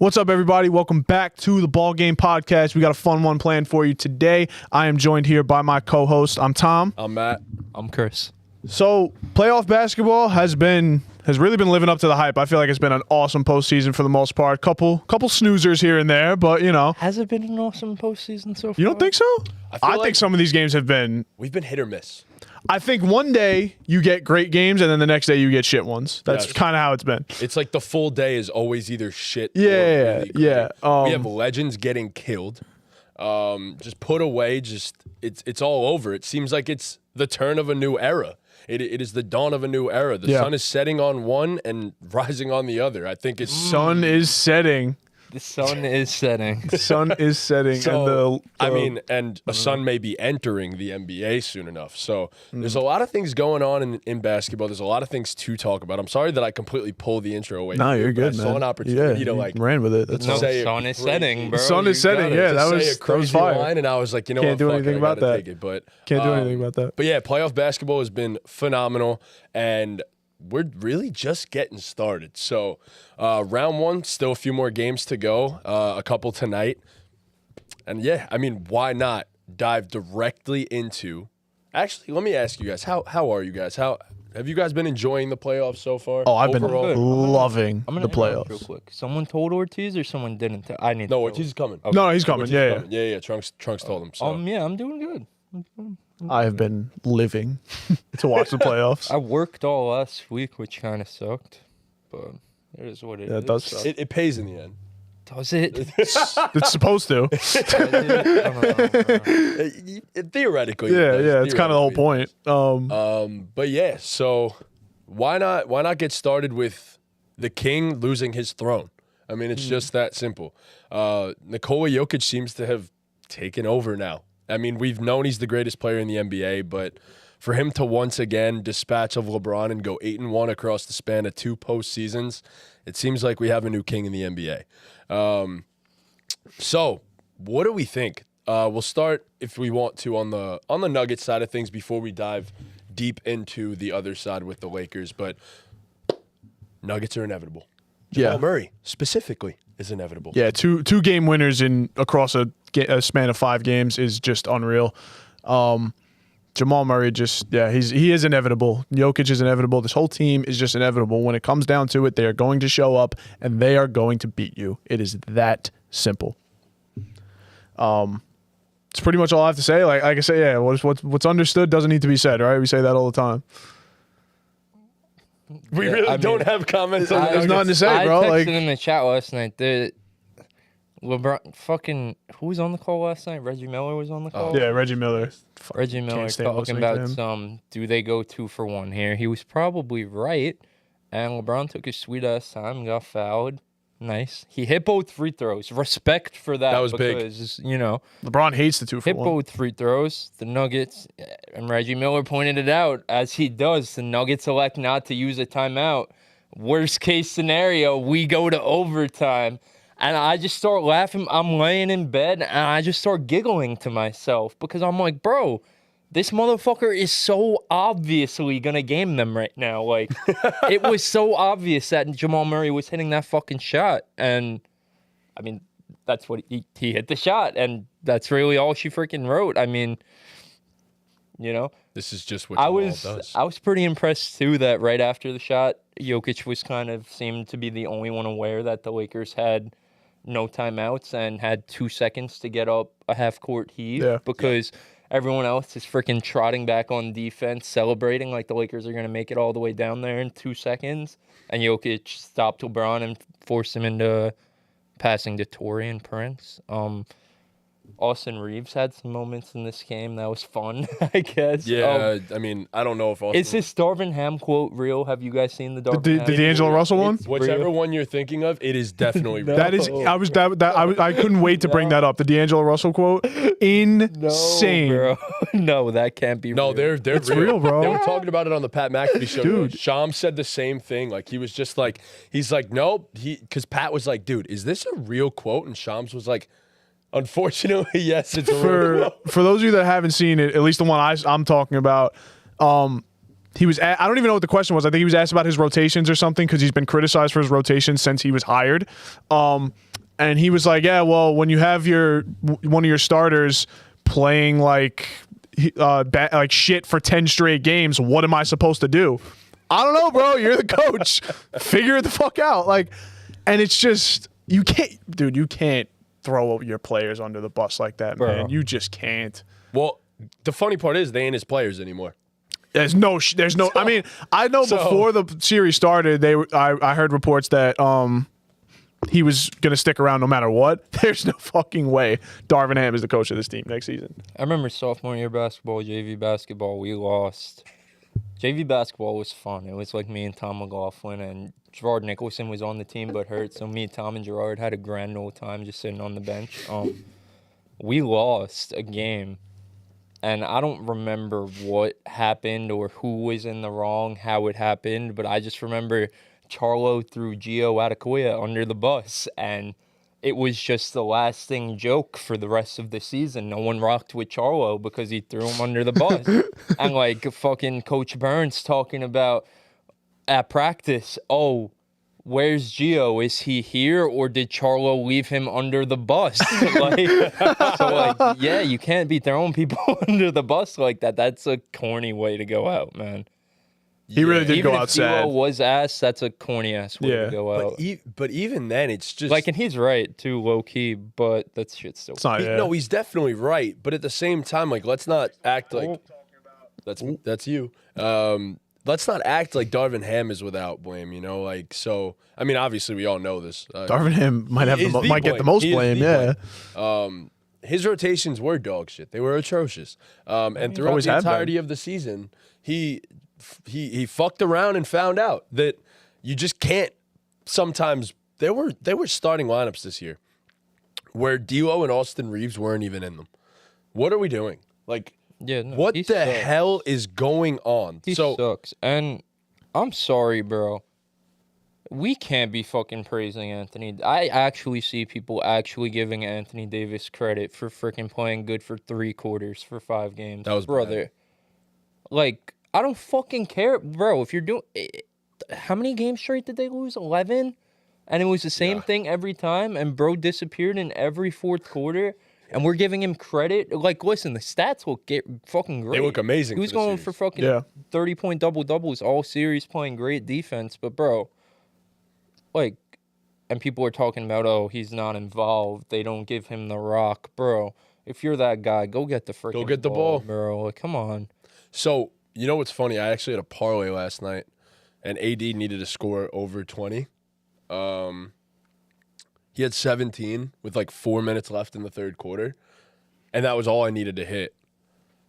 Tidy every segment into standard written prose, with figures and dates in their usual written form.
What's up, everybody? Welcome back to the Ball Game Podcast. We got a fun one planned for you today. I am joined here by my co-host. I'm Tom. I'm Matt. I'm Chris. So, playoff basketball has really been living up to the hype. I feel like it's been an awesome postseason for the most part. Couple snoozers here and there, but you know. Has it been an awesome postseason so far? You don't think so? I like think some of these games have been. We've been hit or miss. I think one day you get great games, and then the next day you get shit ones. That's Yes. kind of how it's been. It's like the full day is always either shit or Yeah, really yeah. great. We have legends getting killed. Just put away. It's all over. It seems like it's the turn of a new era. It is the dawn of a new era. The sun is setting on one and rising on the other. I think it's Sun is setting. The sun is setting. The sun is setting. So, and a sun may be entering the NBA soon enough. So there's a lot of things going on in basketball. There's a lot of things to talk about. I'm sorry that I completely pulled the intro away. No, you're good, I man. saw an opportunity to ran with it. let's No, say sun is setting, bro. Sun is setting. Yeah, that was fire. line, and I was like, you know Can't what, do fuck anything it, I about gotta that. take it. But Can't do anything about that. But yeah, playoff basketball has been phenomenal, and we're really just getting started. So round one, still a few more games to go, a couple tonight. And yeah, I mean, why not dive directly into... Actually, let me ask you guys, how are you guys? How have you guys been enjoying the playoffs so far? Oh, I've been overall? loving I'm the gonna interrupt playoffs. real quick. Someone told Ortiz or someone didn't? I need No, to Ortiz is coming. Okay. No, he's coming. Ortiz Yeah, is coming. Yeah. Trunks told him. So. Yeah, I'm doing good. I have been living to watch the playoffs. I worked all last week, which kind of sucked, but it is what it is. Yeah, it does. So- It pays in the end. Does it? It's supposed to. Does it? I don't know. Theoretically, Yeah. It's kind of the whole point. But yeah, so why not get started with the king losing his throne? I mean, it's just that simple. Nikola Jokic seems to have taken over now. I mean, we've known he's the greatest player in the NBA, but for him to once again dispatch of LeBron and go 8-1 across the span of 2 postseasons, it seems like we have a new king in the NBA. So what do we think? We'll start, if we want to, on the Nuggets side of things before we dive deep into the other side with the Lakers. But Nuggets are inevitable. Jamal Murray specifically is inevitable. Yeah, two game winners across a span of 5 games is just unreal. Jamal Murray he is inevitable. Jokic is inevitable. This whole team is just inevitable. When it comes down to it, they are going to show up and they are going to beat you. It is that simple. It's pretty much all I have to say. Like I say, yeah, what's understood doesn't need to be said, right? We say that all the time. We really don't have comments on There's the nothing to say, I bro. texted Like in the chat last night. LeBron fucking who was on the call last night? Reggie Miller was on the call. yeah, Reggie Miller. Reggie Miller stand talking listening to about him. do they go 2 for 1 here? He was probably right, and LeBron took his sweet ass time, got fouled. Nice. He hit both free throws. Respect for that. That was big. Because, you know, LeBron hates the 2 for hit 1. both free throws. The Nuggets, and Reggie Miller pointed it out, as he does. The Nuggets elect not to use a timeout. Worst case scenario, we go to overtime. And I just start laughing. I'm laying in bed, and I just start giggling to myself because I'm like, bro, this motherfucker is so obviously going to game them right now. Like, it was so obvious that Jamal Murray was hitting that fucking shot. And, I mean, that's what he hit the shot. And that's really all she freaking wrote. I mean, you know. This is just what Jamal does. I was pretty impressed, too, that right after the shot, Jokic was seemed to be the only one aware that the Lakers had no timeouts and had 2 seconds to get up a half-court heave because everyone else is freaking trotting back on defense, celebrating like the Lakers are going to make it all the way down there in 2 seconds. And Jokic stopped LeBron and forced him into passing to Torrey and Prince. Austin Reeves had some moments in this game that was fun, I guess. Yeah, I mean, I don't know if Austin... Is this Darvin Ham quote real? Have you guys seen the Darvin Ham? The D'Angelo Russell one? Whichever one you're thinking of, it is definitely real. That is, I couldn't wait to bring that up. The D'Angelo Russell quote, insane. No, bro. No, that can't be No, real. they're real, bro. They were talking about it on the Pat McAfee show. Dude. Shams said the same thing. Like, he was just like, he's like, nope. Because Pat was like, dude, is this a real quote? And Shams was like, unfortunately, yes, it's a real quote. For those of you that haven't seen it, at least the one I'm talking about, he was. I don't even know what the question was. I think he was asked about his rotations or something because he's been criticized for his rotations since he was hired. And he was like, yeah, well, when you have one of your starters playing like shit for 10 straight games, what am I supposed to do? I don't know, bro. You're the coach. Figure it the fuck out. Like, and it's just, you can't throw your players under the bus like that, Bro. man. You just can't. Well, the funny part is they ain't his players anymore. There's no. I mean, I know before the series started, I heard reports that he was gonna stick around no matter what. There's no fucking way Darvin Ham is the coach of this team next season. I remember sophomore year basketball, JV basketball, we lost. JV basketball was fun. It was like me and Tom McLaughlin, and Gerard Nicholson was on the team but hurt. So me, Tom, and Gerard had a grand old time just sitting on the bench. We lost a game, and I don't remember what happened or who was in the wrong, how it happened, but I just remember Charlo threw Gio Adekoya under the bus, and it was just the lasting joke for the rest of the season. No one rocked with Charlo because he threw him under the bus. And like fucking Coach Burns talking about at practice, oh, where's Gio? Is he here, or did Charlo leave him under the bus? Yeah, you can't be throwing people under the bus like that. That's a corny way to go out, man. He really did Even go if outside. Gio was ass, that's a corny ass way to go out. But even then, it's just Like, and he's right too, low key, but that shit's still. It's not, yeah. no, he's definitely right. But at the same time, like, let's not act like that's you. Let's not act like Darvin Ham is without blame. You know, like, so. I mean, obviously, we all know this. Darvin Ham might get the most blame. Yeah. His rotations were dog shit. They were atrocious. And throughout always the have been. entirety of the season, he fucked around and found out that you just can't. Sometimes there were starting lineups this year where D'Lo and Austin Reeves weren't even in them. What are we doing? Like, Yeah, no, what he the sucks. hell is going on? He sucks. And I'm sorry, bro. We can't be fucking praising Anthony. I actually see people actually giving Anthony Davis credit for freaking playing good for 3 quarters for 5 games. That was brother. bad. Like, I don't fucking care, bro. If you're doing, how many games straight did they lose? 11, and it was the same thing every time. And bro disappeared in every 4th quarter. And we're giving him credit. Like, listen, the stats look fucking great. They look amazing. He was for the going series. for fucking 30-point double-doubles all series, playing great defense. But, bro, like, and people are talking about, oh, he's not involved. They don't give him the rock. Bro, if you're that guy, go get the freaking get the ball. bro. Like, come on. So, you know what's funny? I actually had a parlay last night, and AD needed to score over 20. He had 17 with like 4 minutes left in the 3rd quarter, and that was all I needed to hit.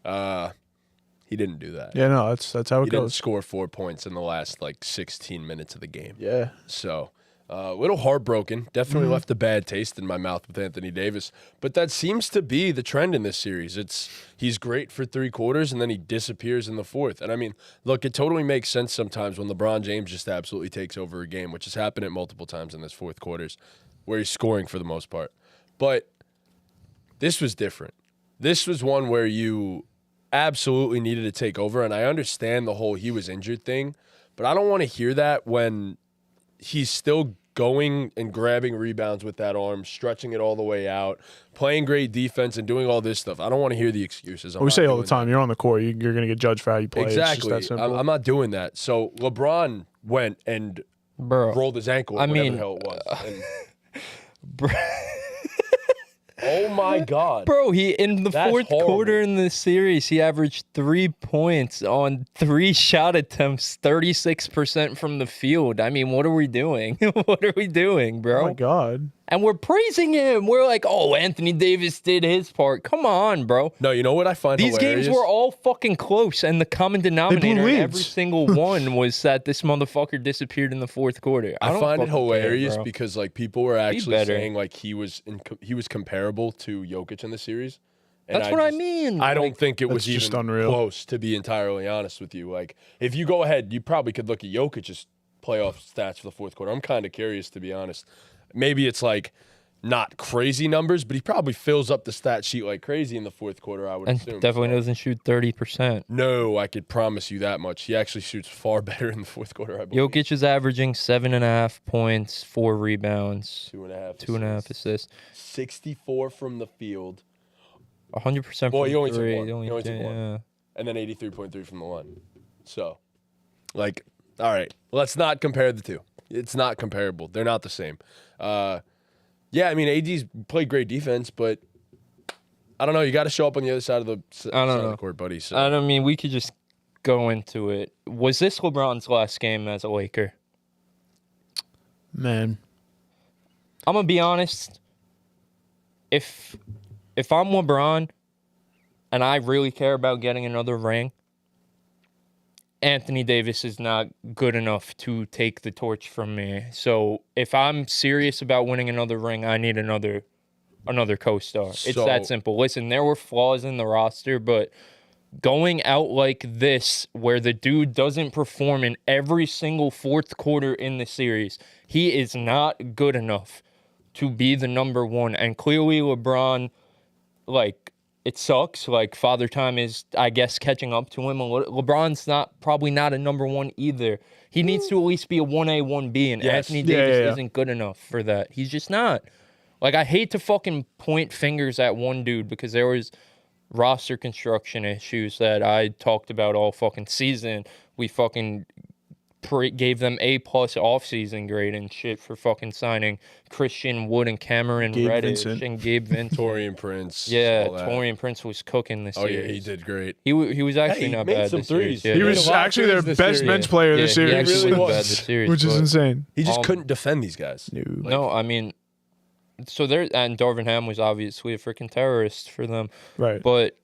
He didn't do that. Yeah, no, that's how it He didn't goes. score 4 points in the last like 16 minutes of the game. Yeah. So, a little heartbroken. Definitely left a bad taste in my mouth with Anthony Davis. But that seems to be the trend in this series. He's great for 3 quarters, and then he disappears in the 4th. And I mean, look, it totally makes sense sometimes when LeBron James just absolutely takes over a game, which has happened at multiple times in this 4th quarters, where he's scoring for the most part. But this was different. This was one where you absolutely needed to take over, and I understand the whole he was injured thing, but I don't want to hear that when he's still going and grabbing rebounds with that arm, stretching it all the way out, playing great defense and doing all this stuff. I don't want to hear the excuses. We say all the time, you're on the court, you're going to get judged for how you play. Exactly. It's just that simple. I'm not doing that. So LeBron went and rolled his ankle, I whatever mean, the hell it was. And, Bro. oh my God. Bro, he in the That's 4th horrible. quarter in the series, he averaged 3 points on 3 shot attempts, 36% from the field. I mean, what are we doing? What are we doing, bro? Oh my God. And we're praising him. We're like, oh, Anthony Davis did his part. Come on, bro. No, you know what I find These hilarious? games were all fucking close, and the common denominator in every leads. single one was that this motherfucker disappeared in the 4th quarter. I don't find it fucking hilarious care, bro. because like people were actually better. saying like he was comparable to Jokic in the series. And That's what I mean. I don't Like, think it was That's just even unreal. close, to be entirely honest with you. Like if you go ahead, you probably could look at Jokic's playoff stats for the 4th quarter. I'm kind of curious, to be honest. Maybe it's like not crazy numbers, but he probably fills up the stat sheet like crazy in the fourth quarter, I would And assume. definitely doesn't shoot 30%. No, I could promise you that much. He actually shoots far better in the fourth quarter, I believe. Jokic is averaging 7.5 points, 4 rebounds, 2.5 assists. 64 from the field. 100% Well, from he only took three. one. He only took one. Yeah. And then 83.3 from the line. So, like, all right, let's not compare the two. It's not comparable. They're not the same. Yeah, I mean, AD's played great defense, but I don't know. You got to show up on the other side of the court, buddy. So. I don't mean, we could just go into it. Was this LeBron's last game as a Laker? Man. I'm going to be honest. If I'm LeBron and I really care about getting another ring, Anthony Davis is not good enough to take the torch from me. So if I'm serious about winning another ring, I need another co-star. It's that simple. Listen, there were flaws in the roster, but going out like this, where the dude doesn't perform in every single fourth quarter in the series, he is not good enough to be the number one. And clearly LeBron, like, it sucks. Like, Father Time is, I guess, catching up to him. LeBron's probably not a number one either. He needs to at least be a 1A, 1B, and Anthony Davis isn't good enough for that. He's just not. Like, I hate to fucking point fingers at one dude because there was roster construction issues that I talked about all fucking season. We fucking gave them A+ offseason grade and shit for fucking signing Christian Wood and Cameron Reddish and Gabe Vincent. Taurean Prince. Yeah, Taurean Prince was cooking this year. Oh, yeah, he did great. He was actually not bad some this threes. series. He was actually their best bench player this He series. actually really was bad was. this series, Which is but- insane. He just couldn't defend these guys. No, I mean, so there, and Darvin Ham was obviously a freaking terrorist for them. Right. But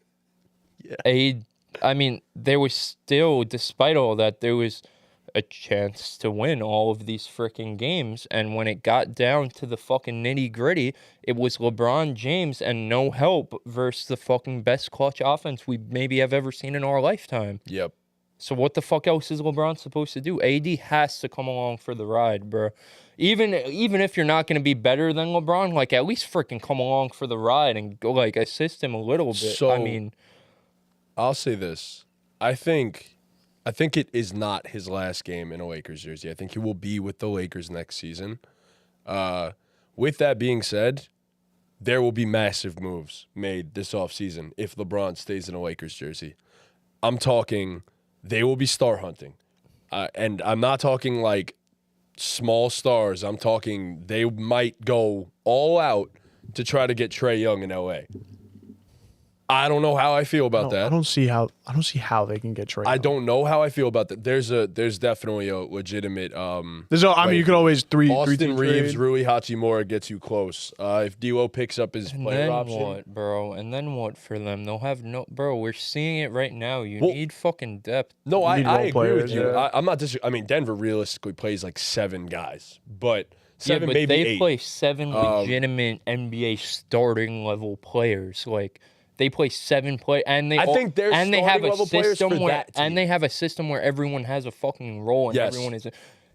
I mean, there was still, despite all that, there was a chance to win all of these freaking games. And when it got down to the fucking nitty gritty, it was LeBron James and no help versus the fucking best clutch offense we maybe have ever seen in our lifetime. Yep. So what the fuck else is LeBron supposed to do? AD has to come along for the ride, bro. Even if you're not going to be better than LeBron, like, at least freaking come along for the ride and go, like, assist him a little bit. So, I mean, I'll say this. I think it is not his last game in a Lakers jersey. I think he will be with the Lakers next season. With that being said, there will be massive moves made this offseason if LeBron stays in a Lakers jersey. I'm talking they will be star hunting. And I'm not talking like small stars. I'm talking they might go all out to try to get Trae Young in LA. I don't know how I feel about that. I don't see how they can get Trae. I don't know how I feel about that. There's definitely a legitimate. I mean, you could always Austin Reeves, Rui Hachimura gets you close. If D'Lo picks up his and player then option, what, bro? And then what for them? They'll have no, bro. We're seeing it right now. You need fucking depth. no, I need role agree with players, you. yeah. I'm not I mean, Denver realistically plays like 7 guys, but 7 but maybe they 8. play 7 legitimate NBA starting level players. Like, they play 7 and they I think they're and they have starting a level players system for where that team. and they have a system where everyone has a fucking role and Yes. everyone is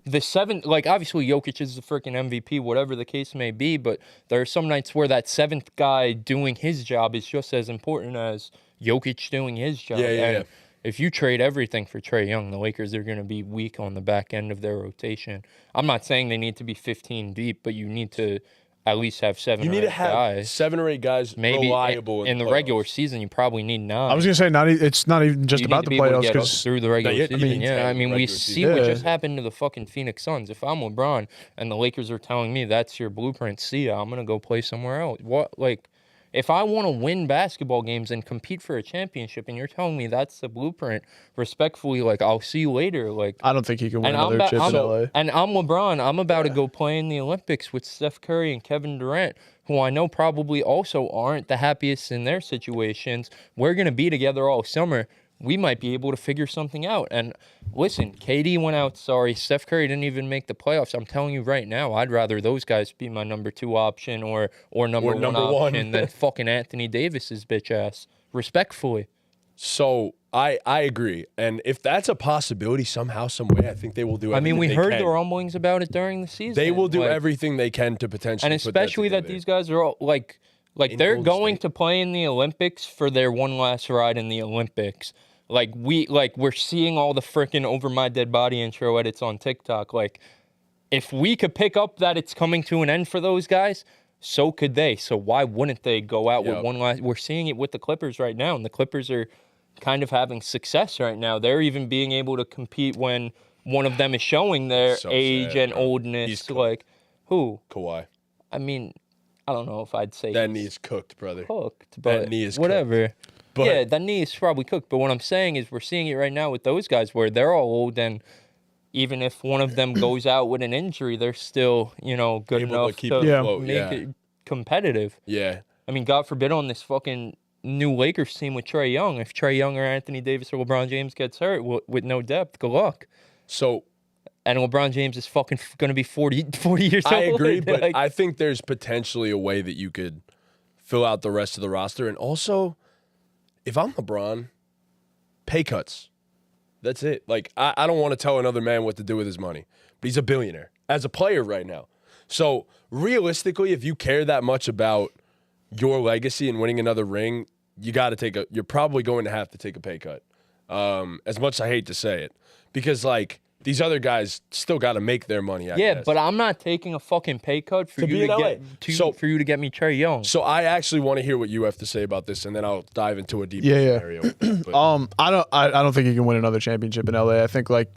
the 7. Like, obviously Jokic is the freaking MVP, whatever the case may be, but there are some nights where that 7th guy doing his job is just as important as Jokic doing his job. Yeah. If you trade everything for Trae Young, the Lakers are going to be weak on the back end of their rotation. I'm not saying they need to be 15 deep, but you need to at least have 7 You or need 8 to have guys. 7 or 8 guys Maybe reliable in the playoffs. regular season, you probably need 9. I was gonna say it's not even just You about need to the be able to playoffs get us because through the regular yet. I season. mean, Yeah, I mean, we regular see season. what Yeah. just happened to the fucking Phoenix Suns. If I'm LeBron and the Lakers are telling me that's your blueprint, see ya, I'm gonna go play somewhere else. What, like, if I want to win basketball games and compete for a championship, and you're telling me that's the blueprint, respectfully, like, I'll see you later. Like, I don't think he can win and I'm, another chip in I'm, LA. and I'm LeBron. I'm about to go play in the Olympics with Steph Curry and Kevin Durant, who I know probably also aren't the happiest in their situations. We're going to be together all summer. We might be able to figure something out. And listen, KD went out, sorry. Steph Curry didn't even make the playoffs. I'm telling you right now, I'd rather those guys be my number 2 option or number one option than fucking Anthony Davis's bitch ass. Respectfully. So I agree, and if that's a possibility somehow, some way, I think they will do. I mean, everything we they heard can. the rumblings about it during the season. They will do like, everything they can to potentially, and put that especially that together. these guys are all, like they're Golden going State. to play in the Olympics for their one last ride in the Olympics. We're seeing all the freaking Over My Dead Body intro edits on TikTok. Like, if we could pick up that it's coming to an end for those guys, so could they. So why wouldn't they go out with one last? We're seeing it with the Clippers right now, and the Clippers are kind of having success right now. They're even being able to compete when one of them is showing their age and oldness. He's like, who? Kawhi. I mean, I don't know if I'd say That he's knee is cooked, brother. cooked, but That knee is whatever. But Yeah, that knee is probably cooked. But what I'm saying is we're seeing it right now with those guys where they're all old, and even if one of them goes out with an injury, they're still, good able enough to keep to it afloat. make it competitive. Yeah. I mean, God forbid on this fucking new Lakers team with Trae Young. If Trae Young or Anthony Davis or LeBron James gets hurt with no depth, good luck. So And LeBron James is fucking going to be 40 years old. I agree, but Like, I think there's potentially a way that you could fill out the rest of the roster. And also, if I'm LeBron, pay cuts. That's it. Like, I don't want to tell another man what to do with his money, but he's a billionaire as a player right now. So realistically, if you care that much about your legacy and winning another ring, you got to you're probably going to have to take a pay cut. As much as I hate to say it, because like these other guys still got to make their money. I guess. but I'm not taking a fucking pay cut for To you be to in LA. get for you to get me Trae Young. So I actually want to hear what you have to say about this, and then I'll dive into a deeper Yeah. scenario. with that, but- I don't think he can win another championship in LA. I think like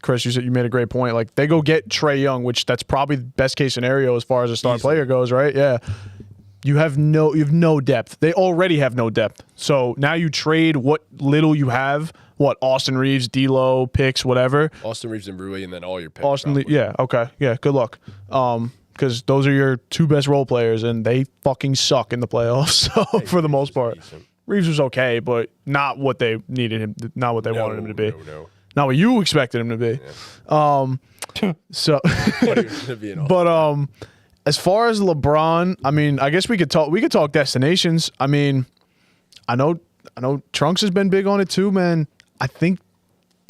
Chris, you made a great point. Like they go get Trae Young, which that's probably the best case scenario as far as a star player goes, right? Yeah. You have no depth. They already have no depth. So now you trade what little you have. What, Austin Reeves, D'Lo, picks, whatever. Austin Reeves and Rui, and then all your picks. Yeah, okay. Yeah, good luck. Because those are your two best role players, and they fucking suck in the playoffs. So for the most part, Reeves was okay, but not what they needed him. Not what they wanted him to be. No. Not what you expected him to be. Yeah. So, But he was gonna be an but as far as LeBron, I mean, I guess we could talk destinations. I mean, I know Trunks has been big on it too, man. I think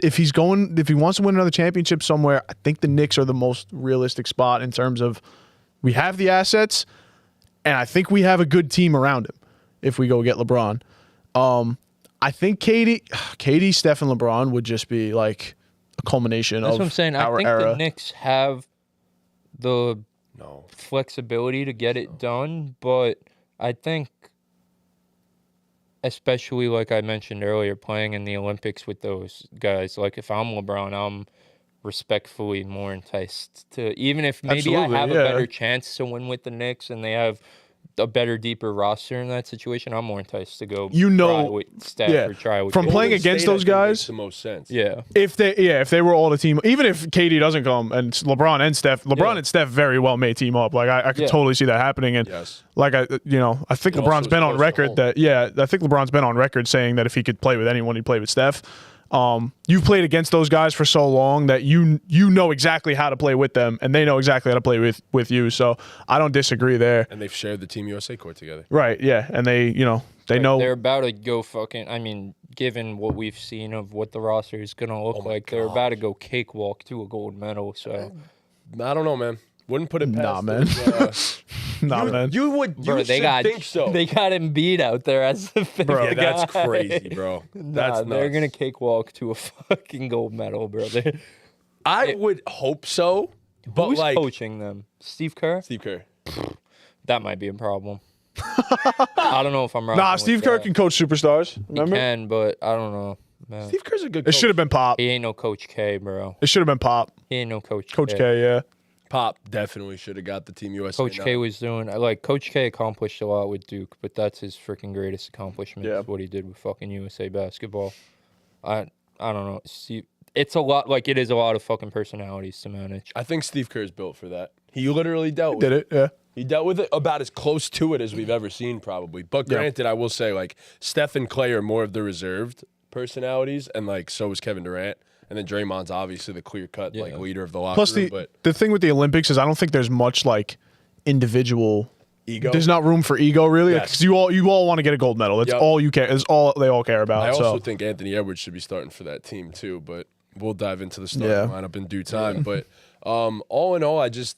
if he wants to win another championship somewhere, I think the Knicks are the most realistic spot in terms of we have the assets, and I think we have a good team around him if we go get LeBron. I think KD, Steph, and LeBron would just be like a culmination That's of what I'm saying. our I think era. the Knicks have the flexibility to get it done, but I think, especially like I mentioned earlier, playing in the Olympics with those guys, like if I'm LeBron, I'm respectfully more enticed to, even if maybe I Absolutely, have yeah. a better chance to win with the Knicks and they have a better, deeper roster in that situation, I'm more enticed to go try with Steph or try with from KD. playing against those guys, makes the most sense. Yeah. if they were all the team, even if KD doesn't come and LeBron and Steph and Steph very well may team up. Like I could totally see that happening. And Yes. like I think And LeBron's also been it's on close to record home. that I think LeBron's been on record saying that if he could play with anyone, he'd play with Steph. You've played against those guys for so long that you know exactly how to play with them, and they know exactly how to play with you. So I don't disagree there. And they've shared the Team USA court together. Right? Yeah, and they know. They're about to go fucking. I mean, given what we've seen of what the roster is gonna look like, they're about to go cakewalk to a gold medal. So I don't know, man. Wouldn't put it past. Nah, man. Man. You would. bro, You they should got think so. they got Embiid out there as the fifth Yeah, guy. that's crazy, bro. That's nuts. They're gonna cakewalk to a fucking gold medal, brother. I would hope so, but Who's like coaching them? Steve Kerr? Steve Kerr. That might be a problem. I don't know if I'm wrong. Nah, Steve Kerr can coach superstars. He Remember? can, but I don't know, man. Steve Kerr's a good It coach. should have been Pop. He ain't no Coach K, bro. It should have been Pop. He ain't no Coach Coach K, yeah. Pop definitely should have got the Team USA. Coach K was doing Coach K accomplished a lot with Duke, but that's his freaking greatest accomplishment. Yeah. Is what he did with fucking USA basketball. I don't know. See, it's a lot. Like it is a lot of fucking personalities to manage. I think Steve Kerr's built for that. He literally dealt with Did it? Yeah. He dealt with it about as close to it as we've ever seen, probably. But granted, I will say, like, Steph and Clay are more of the reserved personalities, and, like, so is Kevin Durant. And then Draymond's obviously the clear-cut, like, leader of the locker Plus, room. But the thing with the Olympics is I don't think there's much, like, individual Ego. There's not room for ego, really, Yes. because you all want to get a gold medal. That's Yep. all you care. It's all they all care about. I also so. think Anthony Edwards should be starting for that team too, but we'll dive into the starting lineup in due time. But all in all, I just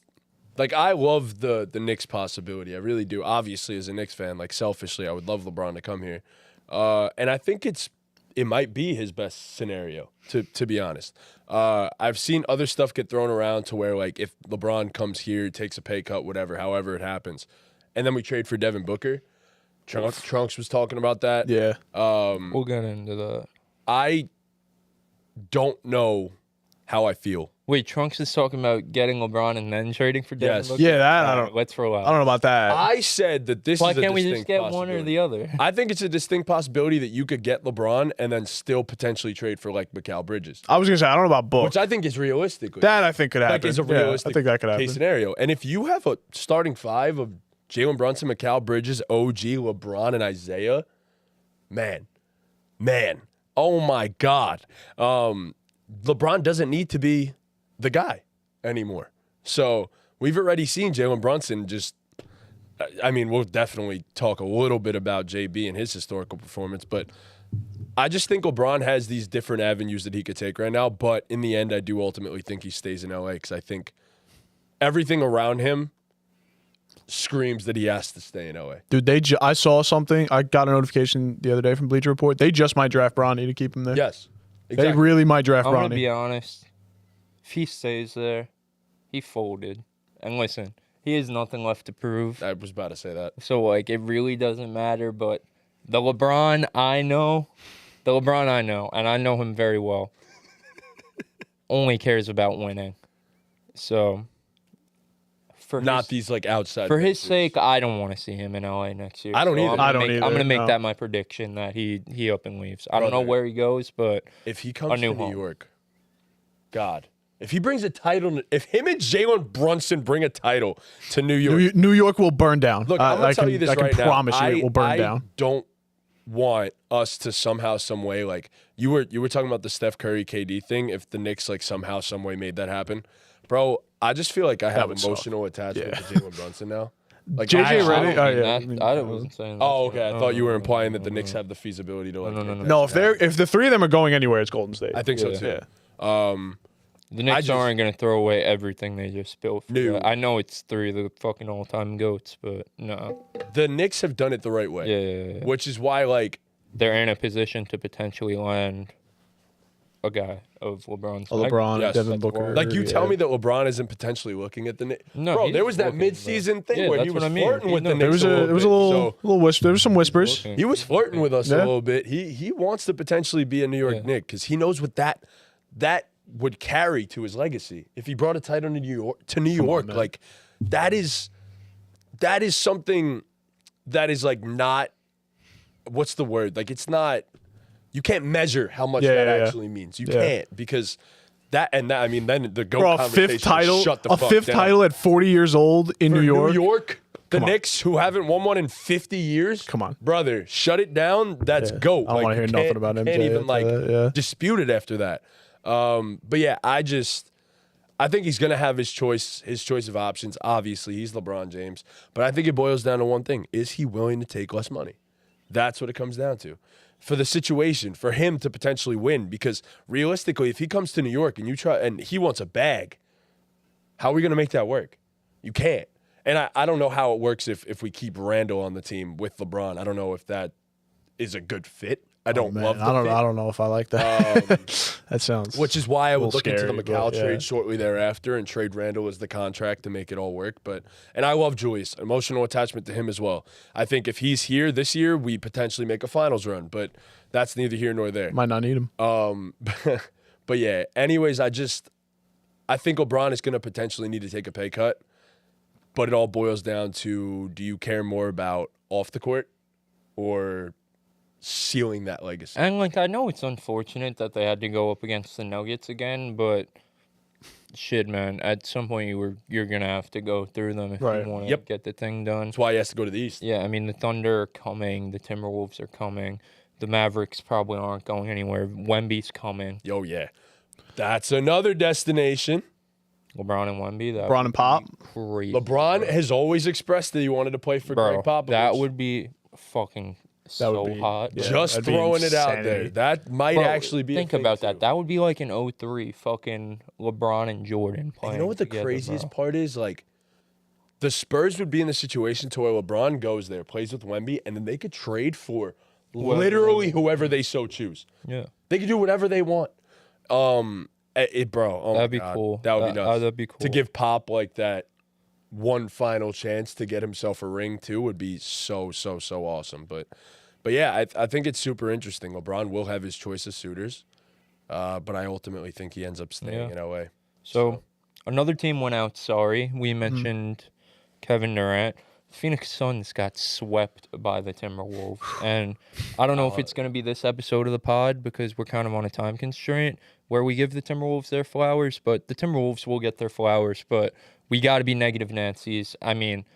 I love the Knicks possibility. I really do. Obviously, as a Knicks fan, selfishly, I would love LeBron to come here, and I think it might be his best scenario. To be honest, I've seen other stuff get thrown around to where if LeBron comes here, takes a pay cut, whatever, however it happens, and then we trade for Devin Booker. Trunks was talking about that. Yeah. We'll get into that. I don't know how I feel. Wait, Trunks is talking about getting LeBron and then trading for Devin Yes. Booker? Yeah, that I All don't. right, let's roll out. I don't know about that. I said that this Why is a can't we distinct just get one or possibility. the other? I think it's a distinct possibility that you could get LeBron and then still potentially trade for Mikal Bridges, I was gonna say I don't know about Book. which I think is realistic. That I think could happen. Is a Yeah, realistic I think that could happen. case scenario. And if you have a starting five of Jalen Brunson, Mikal Bridges, OG, LeBron, and Isaiah, man, oh my God. LeBron doesn't need to be the guy anymore. So we've already seen Jalen Brunson we'll definitely talk a little bit about JB and his historical performance, but I just think LeBron has these different avenues that he could take right now. But in the end, I do ultimately think he stays in LA because I think everything around him screams that he has to stay in LA. Dude, I saw something. I got a notification the other day from Bleacher Report. They just might draft Bronny to keep him there. Yes, exactly. They really might draft I'm going to Bronny. be honest. If he stays there, he folded. And listen, he has nothing left to prove. I was about to say that. So, it really doesn't matter. But the LeBron I know, and I know him very well, only cares about winning. So, Not these outside. for his fixtures. sake, I don't want to see him in LA next year. I don't either. I don't either, I'm going to make no. that my prediction that he up and leaves. I don't know Brother. where he goes, but If he comes to new New home. York, God, if he brings a title, if him and Jalen Brunson bring a title to New York, New York will burn down. look, I'm gonna tell you this I can right now. promise you it will burn I down. don't want us to somehow, some way, you were talking about the Steph Curry KD thing. If the Knicks somehow, some way made that happen, bro, I just feel like I have would suck. emotional attachment to Jalen Brunson now. JJ I- Redick. I wasn't saying that. Oh, okay. I thought you were implying that the Knicks have the feasibility to no, make no. that No, shit happen. if the three of them are going anywhere, it's Golden State. I think so Yeah. too. Yeah. The Knicks just- aren't going to throw away everything they just built. For No. that. I know it's three of the fucking all-time GOATs, but no. The Knicks have done it the right way. Yeah. Which is why, They're in a position to potentially land a guy of LeBron's. LeBron, Yes. Devin That's Booker. wild. you tell me that LeBron isn't potentially looking at the Knicks. No, Bro, he's there was that looking, mid-season bro. thing Yeah, where he that's was what I mean. flirting He with the knows. Knicks. There was a little whisper. There was some whispers. Looking. He was flirting with us a Yeah. little bit. He wants to potentially be a New York Yeah. Knick because he knows what that would carry to his legacy if he brought a title to New York. man. That is something that is not. What's the word? It's not. You can't measure how much Yeah, that yeah, yeah. actually means. You Yeah. can't because that. I mean, then the GOAT Bro, a conversation fifth title, Shut the a fuck fifth down. title at 40 years old in For New York. The Come on. Knicks, who haven't won one in 50 years. Come on. Brother, shut it down. That's Yeah. GOAT. I don't wanna you hear nothing can't- about you MJ Can't even after that, yeah. dispute it after that. But yeah, I think he's gonna have his choice of options. Obviously, he's LeBron James. But I think it boils down to one thing. Is he willing to take less money? That's what it comes down to. For the situation, for him to potentially win. Because realistically, if he comes to New York and he wants a bag, how are we gonna make that work? You can't. And I don't know how it works if we keep Randall on the team with LeBron. I don't know if that is a good fit. I don't Man, love the I don't. fit. I don't know if I like that. That sounds. Which is why I would little look into the scary, McCall but, yeah. trade shortly thereafter and trade Randall as the contract to make it all work. And I love Julius. Emotional attachment to him as well. I think if he's here this year, we potentially make a finals run. But that's neither here nor there. might not need him. But yeah, anyways, I think LeBron is going to potentially need to take a pay cut. But it all boils down to, do you care more about off the court or sealing that legacy? And I know it's unfortunate that they had to go up against the Nuggets again, but shit, man, at some point you're gonna have to go through them if Right. you want to Yep. get the thing done. That's why he has to go to the East. Yeah, I mean the Thunder are coming, the Timberwolves are coming, the Mavericks probably aren't going anywhere. Wemby's coming. Oh, yeah. That's another destination. LeBron and Wemby. That LeBron would and Pop? be Crazy. LeBron has always expressed that he wanted to play for Bro, Greg Popovich. that would be fucking so would be- hot. yeah. Just that'd be throwing it out insanity. there. That might Bro, actually be. Think a thing about too. that. That would be like an 03 fucking LeBron and Jordan And playing. you know what the together, craziest bro. part is? Like, the Spurs would be in the situation to where LeBron goes there, plays with Wemby, and then they could trade for literally whoever they so choose. Yeah. They could do whatever they want. Bro, oh That'd my be God. cool. That would be nuts. That'd be cool. To give Pop like that one final chance to get himself a ring too would be so awesome. But yeah, I think it's super interesting. LeBron will have his choice of suitors, but I ultimately think he ends up staying in LA. So another team went out. Sorry, we mentioned Kevin Durant. Phoenix Suns got swept by the Timberwolves, and I don't know if it's going to be this episode of the pod because we're kind of on a time constraint where we give the Timberwolves their flowers, but the Timberwolves will get their flowers. But we got to be negative Nancy's. I mean,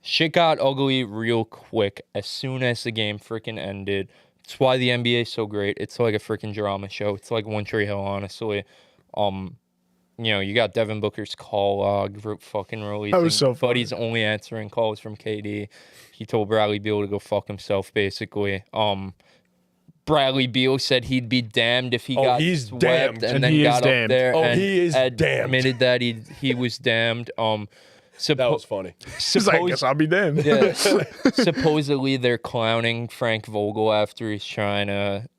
shit got ugly real quick as soon as the game freaking ended. It's why the NBA is so great. It's like a freaking drama show. It's like One Tree Hill, honestly. You know, you got Devin Booker's call log fucking releasing. That was so But funny. he's only answering calls from KD. He told Bradley Beal to go fuck himself, basically. Bradley Beal said he'd be damned if he got he's swept damned. and And then he is got up damned. there Oh, and he is damned. admitted that he was damned. That was funny. He's like, I guess I'll be damned. Yeah, supposedly they're clowning Frank Vogel after he's trying to,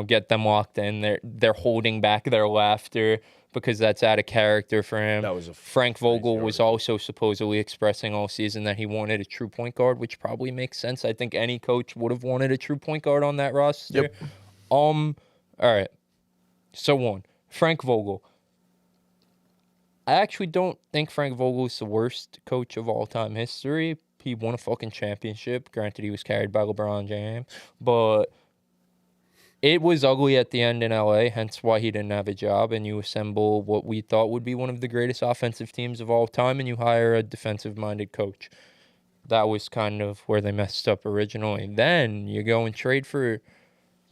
get them locked in. They're holding back their laughter because that's out of character for him. That was a Frank Vogel crazy was article. also supposedly expressing all season that he wanted a true point guard, which probably makes sense. I think any coach would have wanted a true point guard on that roster. Yep. All right. So Frank Vogel. I actually don't think Frank Vogel is the worst coach of all time history. He won a fucking championship. Granted, he was carried by LeBron James, but it was ugly at the end in LA, hence why he didn't have a job. And you assemble what we thought would be one of the greatest offensive teams of all time, and you hire a defensive-minded coach. That was kind of where they messed up originally. Then you go and you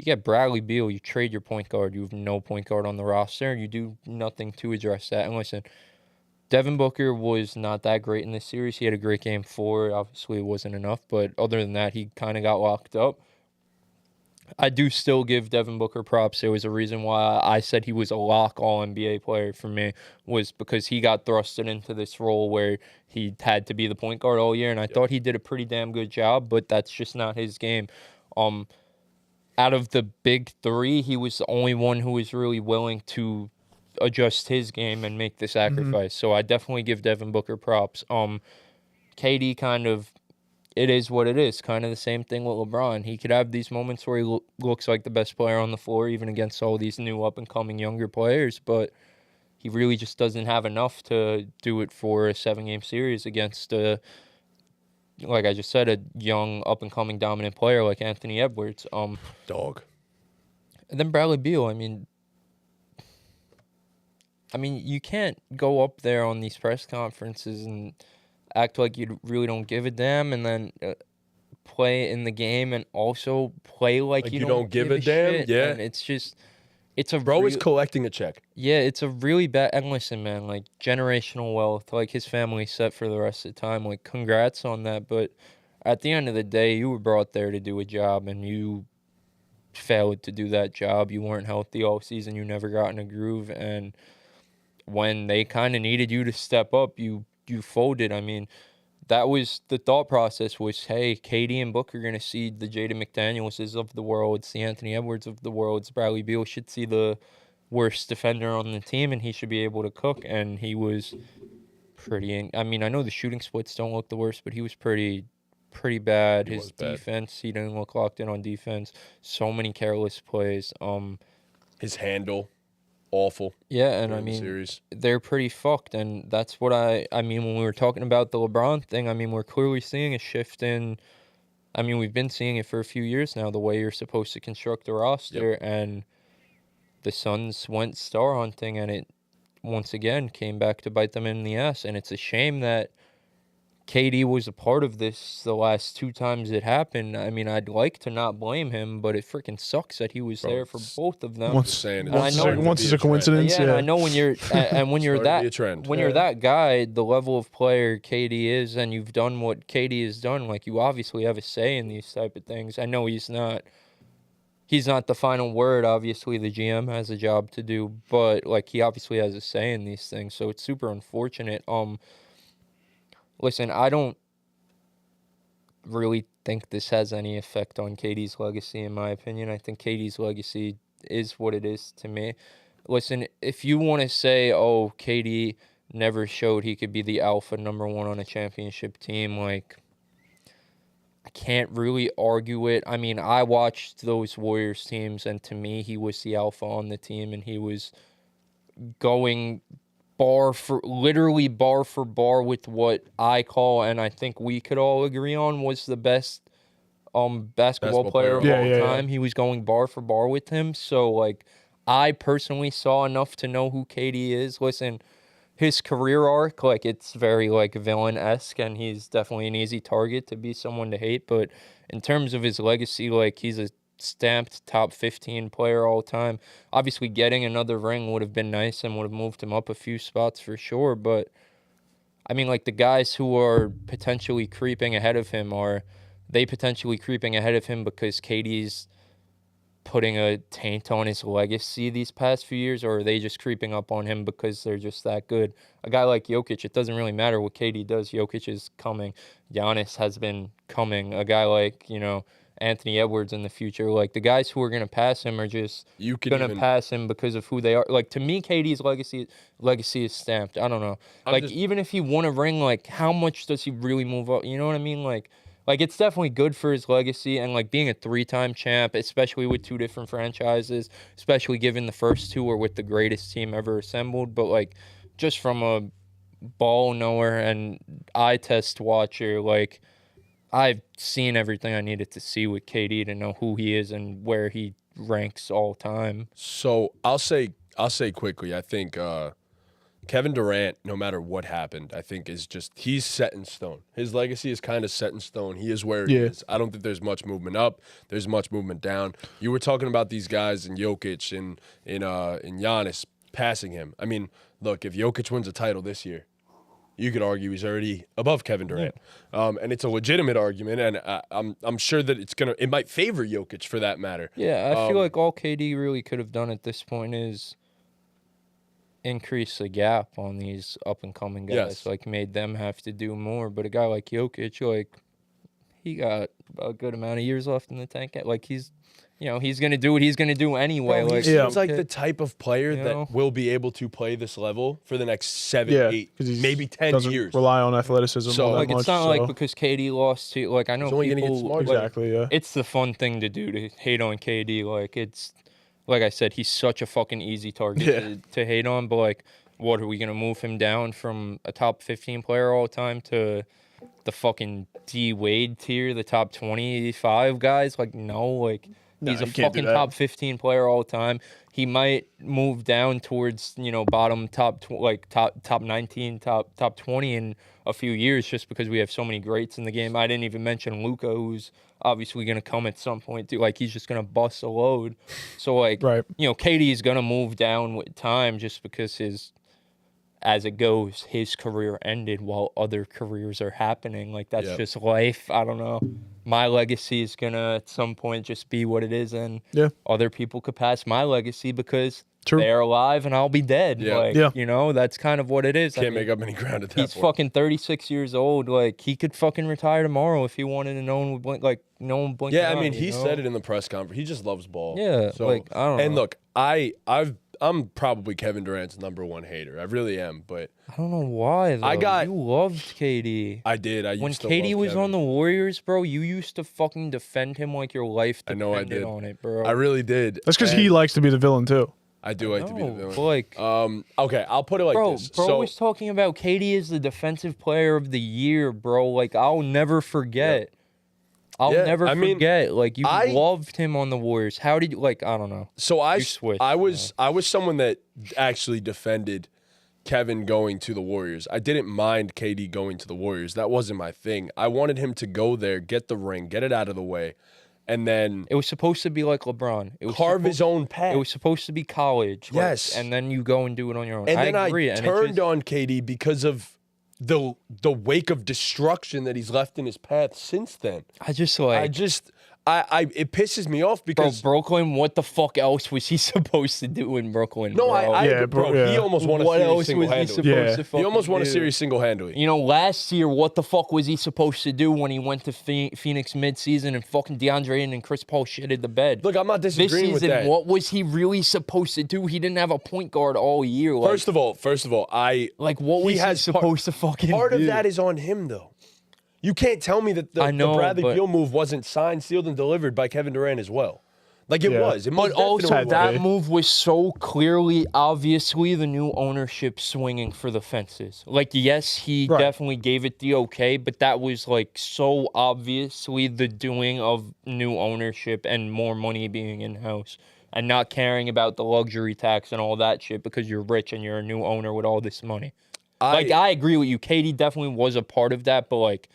get Bradley Beal, you trade your point guard. You have no point guard on the roster. You do nothing to address that. And listen, Devin Booker was not that great in this series. He had a great game 4. Obviously, it wasn't enough. But other than that, he kind of got locked up. I do still give Devin Booker props. There was a reason why I said he was a lock All-NBA player for me, was because he got thrusted into this role where he had to be the point guard all year. And I thought he did a pretty damn good job, but that's just not his game. Out of the big 3, he was the only one who was really willing to adjust his game and make the sacrifice. So I definitely give Devin Booker props. KD kind of, it is what it is. Kind of the same thing with LeBron. He could have these moments where he looks like the best player on the floor, even against all these new up-and-coming younger players, but he really just doesn't have enough to do it for a 7-game series against like I just said, a young, up-and-coming dominant player like Anthony Edwards. Dog. And then Bradley Beal, I mean, you can't go up there on these press conferences and act like you really don't give a damn and then play in the game and also play like you don't give a damn. shit. Yeah. And it's just, it's a Bro real, is collecting a check. yeah, it's a really bad. And listen, man, like generational wealth, like his family's set for the rest of the time. Like, congrats on that. But at the end of the day, you were brought there to do a job, and you failed to do that job. You weren't healthy all season. You never got in a groove, and when they kind of needed you to step up, you folded. I mean, that was the thought process was, hey, KD and Booker are going to see the Jaden McDaniels of the world. It's the Anthony Edwards of the world. It's Bradley Beal should see the worst defender on the team, and he should be able to cook. And he was pretty, I know the shooting splits don't look the worst, but he was pretty bad. His defense, he didn't look locked in on defense. So many careless plays. His handle, awful. Yeah, and Series. they're pretty fucked, and that's what when we were talking about the LeBron thing, we're clearly seeing a shift in, we've been seeing it for a few years now, the way you're supposed to construct a roster, and the Suns went star hunting, and it once again came back to bite them in the ass, and it's a shame that KD was a part of this the last 2 times it happened. I mean, I'd like to not blame him, but it freaking sucks that he was there for both of them. Just saying, I know- once it's a coincidence. Yeah, and I know when you're and when you're Starting to be a that trend. when you're that guy, the level of player KD is, and you've done what KD has done, like you obviously have a say in these type of things. I know he's not the final word. Obviously, the GM has a job to do, but like he obviously has a say in these things. So it's super unfortunate. Listen, I don't really think this has any effect on KD's legacy, in my opinion. I think KD's legacy is what it is to me. Listen, if you want to say, oh, KD never showed he could be the alpha number 1 on a championship team, like, I can't really argue it. I mean, I watched those Warriors teams, and to me, he was the alpha on the team, and he was going literally bar for bar with what I call, and I think we could all agree on, was the best basketball player of all time. He was going bar for bar with him. So, like, I personally saw enough to know who KD is. Listen, his career arc, like, it's very, like, villain-esque, and he's definitely an easy target to be someone to hate. But in terms of his legacy, like, he's a stamped top 15 player all time. Obviously, getting another ring would have been nice and would have moved him up a few spots for sure. But, I mean, like, the guys who are potentially creeping ahead of him, are they potentially creeping ahead of him because KD's putting a taint on his legacy these past few years, or are they just creeping up on him because they're just that good? A guy like Jokic, it doesn't really matter what KD does. Jokic is coming. Giannis has been coming. A guy like, Anthony Edwards in the future. Like, the guys who are going to pass him are just going to pass him because of who they are. Like, to me, KD's legacy is stamped. I don't know. Even if he won a ring, like, how much does he really move up? You know what I mean? Like, it's definitely good for his legacy, and, like, being a 3-time champ, especially with 2 different franchises, especially given the first 2 were with the greatest team ever assembled. But, like, just from a ball knower and eye test watcher, like, I've seen everything I needed to see with KD to know who he is and where he ranks all time. So I'll say quickly, I think Kevin Durant, no matter what happened, I think he's set in stone. His legacy is kind of set in stone. He is where he is. I don't think there's much movement up. There's much movement down. You were talking about these guys in Jokic and in Giannis passing him. I mean, look, if Jokic wins a title this year, you could argue he's already above Kevin Durant, and it's a legitimate argument. And I'm sure that it might favor Jokic for that matter. Yeah, I feel like all KD really could have done at this point is increase the gap on these up and coming guys. Like, made them have to do more. But a guy like Jokic, like, he got a good amount of years left in the tank. Like, he's going to do what he's going to do anyway. Bro, he seems like the type of player that will be able to play this level for the next 7, 8, maybe 10 years. Rely on athleticism. So, all that it's not like because KD lost to, like, I know only people, gonna get smarter. Exactly, yeah. It's the fun thing to do to hate on KD. Like, it's, like I said, he's such a fucking easy target to hate on. But, like, what, are we going to move him down from a top 15 player all time to the fucking D Wade tier, the top 25 guys? Like, no, like, he's a fucking top 15 player all time. He might move down towards, bottom top 19, top 20 in a few years, just because we have so many greats in the game. I didn't even mention Luka, who's obviously going to come at some point too. Like, he's just going to bust a load. So, like, KD is going to move down with time, just because as it goes, his career ended while other careers are happening. Like, that's just life. I don't know. My legacy is going to, at some point, just be what it is, and other people could pass my legacy because they're alive and I'll be dead. That's kind of what it is. Can't make up any ground at that point. He's fucking 36 years old. Like, he could fucking retire tomorrow if he wanted, and no one would blink. Like, no one blinked. Yeah, I mean, he said it in the press conference. He just loves ball. Yeah, so, like, I don't know. And look, I'm probably Kevin Durant's number 1 hater. I really am, but I don't know why, though. You loved KD. I did. When KD was on the Warriors, bro, you used to fucking defend him like your life depended on it, bro. I really did. That's because he likes to be the villain too. I do like to be the villain. Like, okay, I'll put it like this. Bro was talking about KD as the defensive player of the year, bro. Like, I'll never forget. I'll never forget. Like, you loved him on the Warriors. How did you, like, I don't know. So I was someone that actually defended Kevin going to the Warriors. I didn't mind KD going to the Warriors. That wasn't my thing. I wanted him to go there, get the ring, get it out of the way, and then It was supposed to be like LeBron. It was carve his own path. It was supposed to be college. like, Yes. and then you go and do it on your own. And then I agree. And it turned just- on KD because of the wake of destruction that he's left in his path since then. I just like. It pisses me off Bro, because Brooklyn, what the fuck else was he supposed to do in Brooklyn? no, bro? Yeah, bro, bro, he yeah. almost won a What series else was he single-handedly. supposed Yeah. to He fucking almost won a do? series single-handedly. You know, last year, what the fuck was he supposed to do when he went to Phoenix midseason and fucking DeAndre Ayton and Chris Paul shitted the bed? Look, I'm not This disagreeing with season, that. what was he really supposed to do? He didn't have a point guard all year. Like, First of all, like what was he has supposed to fucking part do? of that is on him though. You can't tell me that I the know, Bradley but- Beal move wasn't signed, sealed, and delivered by Kevin Durant as well. Like it Yeah. was. It most But also, definitely that was. move was so clearly, obviously, the new ownership swinging for the fences. Like, yes, he Right. definitely gave it the okay, but that was like so obviously the doing of new ownership and more money being in house and not caring about the luxury tax and all that shit because you're rich and you're a new owner with all this money. I agree with you. Katie definitely was a part of that, but like,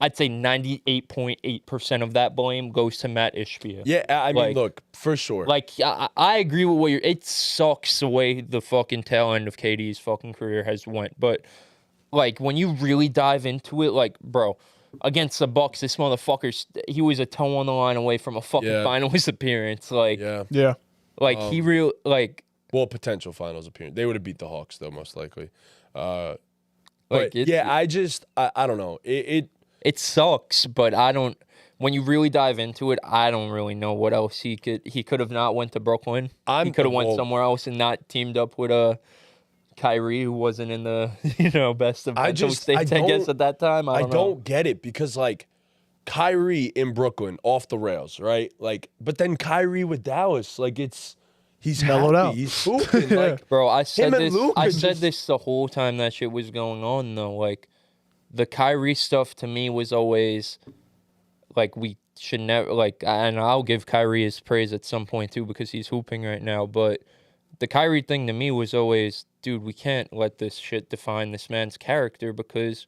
I'd say 98.8% of that blame goes to Matt Ishbia. Yeah, I mean, Like- look, for sure. Like, I agree with what you're... It sucks the way the fucking tail end of KD's fucking career has went. But, like, when you really dive into it, like, bro, against the Bucks, this motherfucker, he was a toe on the line away from a fucking Yeah. finals appearance. Like, yeah. like he real... Like, Well, potential finals appearance. They would have beat the Hawks though, most likely. Like, But it's- yeah, I don't know. it sucks, but I don't... When you really dive into it, I don't really know what else he could have not went to Brooklyn. He could have went somewhere else and not teamed up with Kyrie, who wasn't in the best of mental states, I guess, at that time. I don't get it because like Kyrie in Brooklyn off the rails, right? Like, but then Kyrie with Dallas, like he's mellowed happy. out. He's hooping. Like, Bro, I said him and this. Luka I said just- this the whole time that shit was going on, though. Like, the Kyrie stuff to me was always like we should never like. And I'll give Kyrie his praise at some point too because he's hooping right now. But the Kyrie thing to me was always, dude, we can't let this shit define this man's character because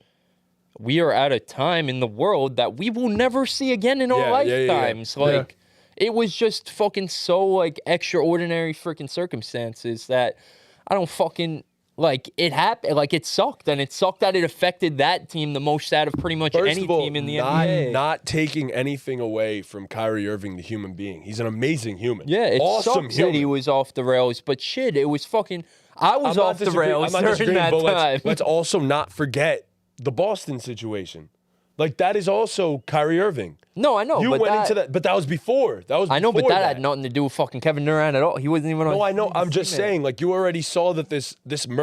we are at a time in the world that we will never see again in our Yeah. lifetimes. Like. It was just fucking so, like, extraordinary freaking circumstances that I don't fucking, like, it happened. Like, it sucked. And it sucked that it affected that team the most out of pretty much First any of all, team in the NBA. not taking anything away from Kyrie Irving, the human being. He's an amazing human. Yeah, it awesome sucks human. that he was off the rails. But shit, it was fucking, I was I'm not off the disagreeing- rails I'm not during disagreeing, that but time. let's also not forget the Boston situation. Like, that is also Kyrie Irving. No, I know. You but went that, into that, but that was before. I know, but before that had nothing to do with fucking Kevin Durant at all. He wasn't even on. No, I know. I'm the just team yet. saying, like, you already saw that this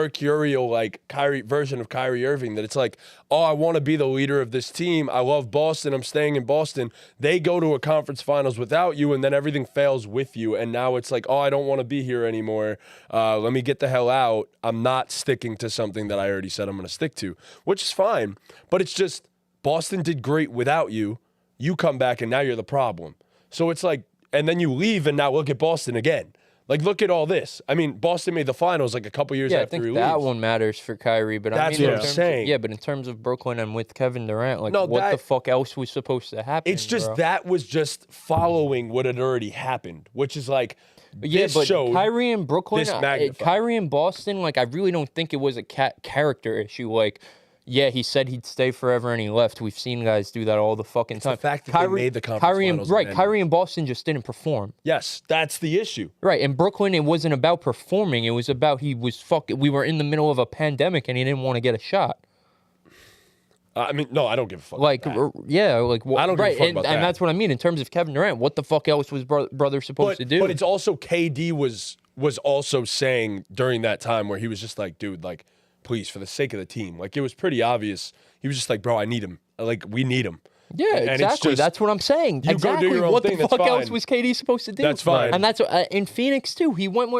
mercurial, like, Kyrie version of Kyrie Irving, that it's like, oh, I want to be the leader of this team. I love Boston. I'm staying in Boston. They go to a conference finals without you, and then everything fails with you. And now it's like, oh, I don't want to be here anymore. Let me get the hell out. I'm not sticking to something that I already said I'm going to stick to, which is fine. But it's just, Boston did great without you. You come back and now you're the problem. So it's like, and then you leave and now look at Boston again. Like, look at all this. I mean, Boston made the finals like a couple years Yeah, I after think he that leaves. one matters for Kyrie, but That's I mean, what in I'm terms saying. Of, yeah, but in terms of Brooklyn and with Kevin Durant, like, No, what the that- fuck else was supposed to happen? It's just bro? that was just following what had already happened, which is like, Yeah, this but showed Kyrie and Brooklyn, this magnified. Kyrie and Boston, like, I really don't think it was a character issue. Like, yeah, he said he'd stay forever and he left. We've seen guys do that all the fucking time. the fact that they made the conference finals and then- Kyrie and Boston just didn't perform. Yes, that's the issue. Right, in Brooklyn, it wasn't about performing. It was about we were in the middle of a pandemic and he didn't want to get a shot. I mean, no, I don't give a fuck. Like, about that. yeah, like I don't give a right, fuck and, about and that. that's what I mean in terms of Kevin Durant. What the fuck else was brother supposed to do? But it's also KD was also saying during that time where he was just like, dude, like, please, for the sake of the team. Like, it was pretty obvious. He was just like, bro, I need him. Like, we need him. Yeah, And it's exactly. just- That's what I'm saying. You go do Exactly. your own What thing, the that's fuck else fine. was KD supposed to do? That's fine. And that's in Phoenix too. He went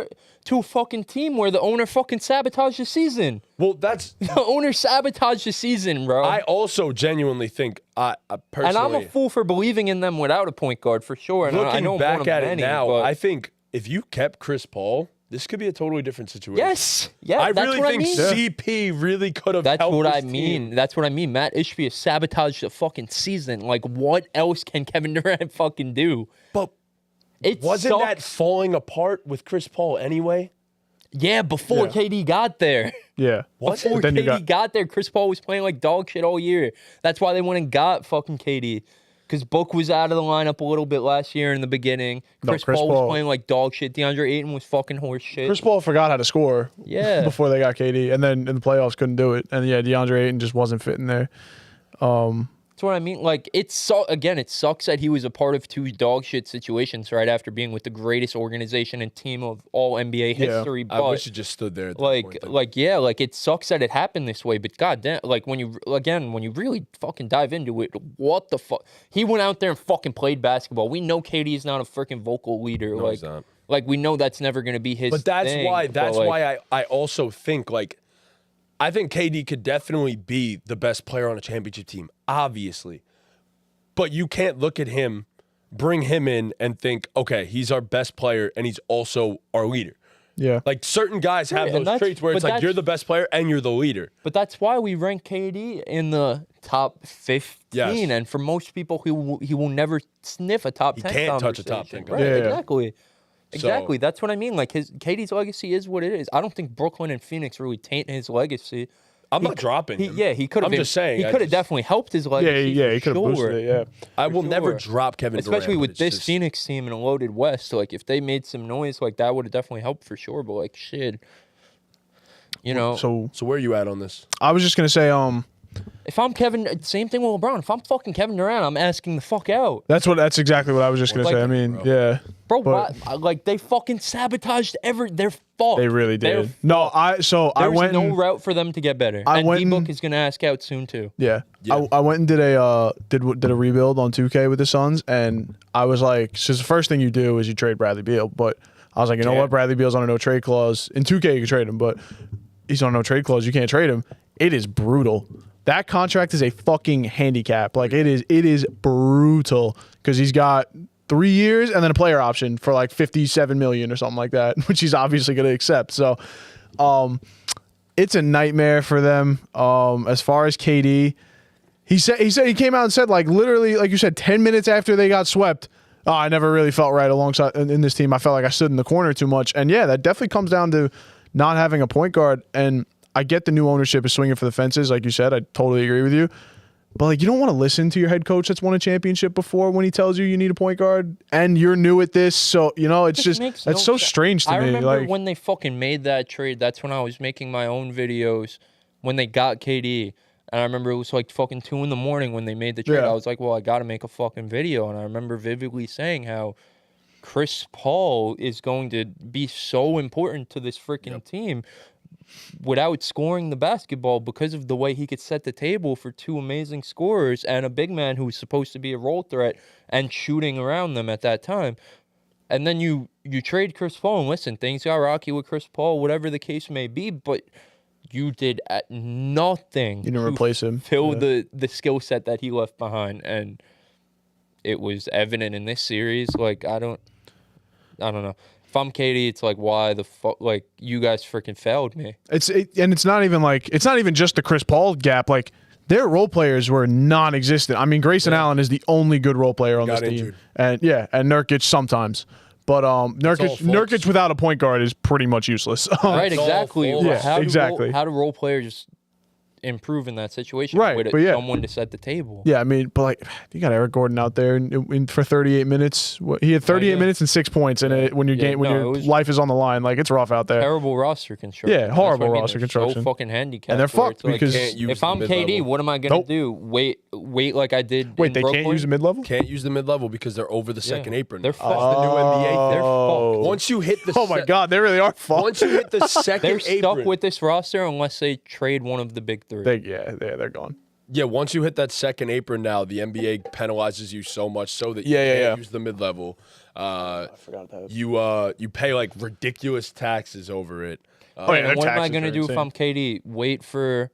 to a fucking team where the owner fucking sabotaged the season. Well, that's. The owner sabotaged the season, bro. I also genuinely think, I personally. and I'm a fool for believing in them without a point guard for sure. And I Looking don't back want them at it many, now, but I think if you kept Chris Paul, this could be a totally different situation. Yes. Yeah, I that's really what think I mean. CP really could have That's helped what I this mean. team. That's what I mean. Matt Ishbia sabotaged the fucking season. Like, what else can Kevin Durant fucking do? But It wasn't that sucks. falling apart with Chris Paul anyway? Yeah, before Yeah. KD got there. Yeah. Before But then you KD got there, Chris Paul was playing like dog shit all year. That's why they went and got fucking KD. Because Book was out of the lineup a little bit last year in the beginning. No, Chris Chris Paul was Paul- playing like dog shit. DeAndre Ayton was fucking horse shit. Chris Paul forgot how to score. Yeah. Before they got KD, and then in the playoffs couldn't do it. And yeah, DeAndre Ayton just wasn't fitting there. That's what I mean. Like, it sucks that he was a part of two dog shit situations right after being with the greatest organization and team of all NBA history. I But wish it just stood there. At that point, though. like it sucks that it happened this way. But goddamn, like when you really fucking dive into it, what the fuck? He went out there and fucking played basketball. We know KD is not a freaking vocal leader. No, like, he's not. Like we know that's never gonna be his. But that's thing, why. but, That's like, why I also think like, I think KD could definitely be the best player on a championship team, obviously. But you can't look at him, bring him in, and think, okay, he's our best player and he's also our leader. Yeah. Like certain guys have Right, and those that's- traits where it's but like you're the best player and you're the leader. But that's why we rank KD in the top 15. Yes. And for most people, he will never sniff a top 10 can't touch a top conversation. 10 Right, Yeah, yeah. exactly. Exactly. So- That's what I mean. Like KD's legacy is what it is. I don't think Brooklyn and Phoenix really taint his legacy. I'm not dropping him. He could have. I'm just saying. He I could have just- definitely helped his legacy. Yeah, he for could have sure. boosted it. Yeah. I will never sure. drop Kevin Durant. Especially but with it's this just- Phoenix team and a loaded West. Like if they made some noise like that, would have definitely helped for sure. But like shit, you know. So So where are you at on this? I was just gonna say, If I'm Kevin, same thing with LeBron. If I'm fucking Kevin Durant, I'm asking the fuck out. that's exactly what I was just gonna Like- say. I mean, yeah. Bro, But- why, like they fucking sabotaged their fault. They really They're did. No, I There's went no and- route for them to get better. I And went D-Book and- is gonna ask out soon too. Yeah. Yeah. I went and did a rebuild on 2K with the Suns, and I was like, so the first thing you do is you trade Bradley Beal, but I was like, you know Yeah. what, Bradley Beal's on a no trade clause. In 2K you can trade him, but he's on a no trade clause. You can't trade him. It is brutal. That contract is a fucking handicap. Like it is brutal because he's got 3 years and then a player option for like 57 million or something like that, which he's obviously going to accept. So, it's a nightmare for them. As far as KD, he came out and said, like, literally, like you said, 10 minutes after they got swept, oh, I never really felt right alongside in this team. I felt like I stood in the corner too much. And yeah, that definitely comes down to not having a point guard. And I get the new ownership is swinging for the fences, like you said. I totally agree with you. But like, you don't want to listen to your head coach that's won a championship before when he tells you need a point guard, and you're new at this. So you know, it's just makes that's no so sense. strange to I me. remember Like, when they fucking made that trade. That's when I was making my own videos when they got KD. And I remember it was like fucking 2 a.m. when they made the trade. Yeah. I was like, well, I got to make a fucking video. And I remember vividly saying how Chris Paul is going to be so important to this freaking team without scoring the basketball because of the way he could set the table for 2 amazing scorers and a big man who's supposed to be a role threat and shooting around them at that time. And then you trade Chris Paul, and listen, things got rocky with Chris Paul, whatever the case may be, but you did nothing. you didn't to replace him. fill Yeah. the skill set that he left behind, and it was evident in this series. Like I don't know. If I'm Katie, it's like why the fuck? Like you guys freaking failed me. And it's not even just the Chris Paul gap. Like their role players were non-existent. I mean, Grayson Allen is the only good role player on this Got team, injured. and Nurkic sometimes. But Nurkic without a point guard is pretty much useless. Right, It's all exactly. full. Yeah, How exactly. How do role players improve in that situation? Right, with but yeah. someone to set the table. Yeah, I mean, but like you got Eric Gordon out there for 38 minutes. He had 38 yeah. minutes and 6 points, and when Yeah, your it was- life is on the line, like it's rough out there. Terrible roster construction. Yeah, That's what horrible I mean. roster They're construction. So fucking handicapped. And they're where fucked it's like, because- Can't use if the I'm KD, mid-level. what am I gonna Nope. do? Wait like I did. Wait, in they Brooklyn? can't use a mid-level? Can't use the mid-level because they're over the second apron. They're That's fucked. the new NBA They're Oh. fucked. Once you hit the Oh my God, they really are fucked. Once you hit the second They're apron, stuck with this roster unless they trade one of the big three. They're gone. yeah, once you hit that second apron now, the NBA penalizes you so much so that you Yeah, yeah, can't yeah. use the mid-level. I forgot that. You pay like ridiculous taxes over it. Oh, yeah, And their what am I taxes gonna are do if insane. I'm KD? Wait for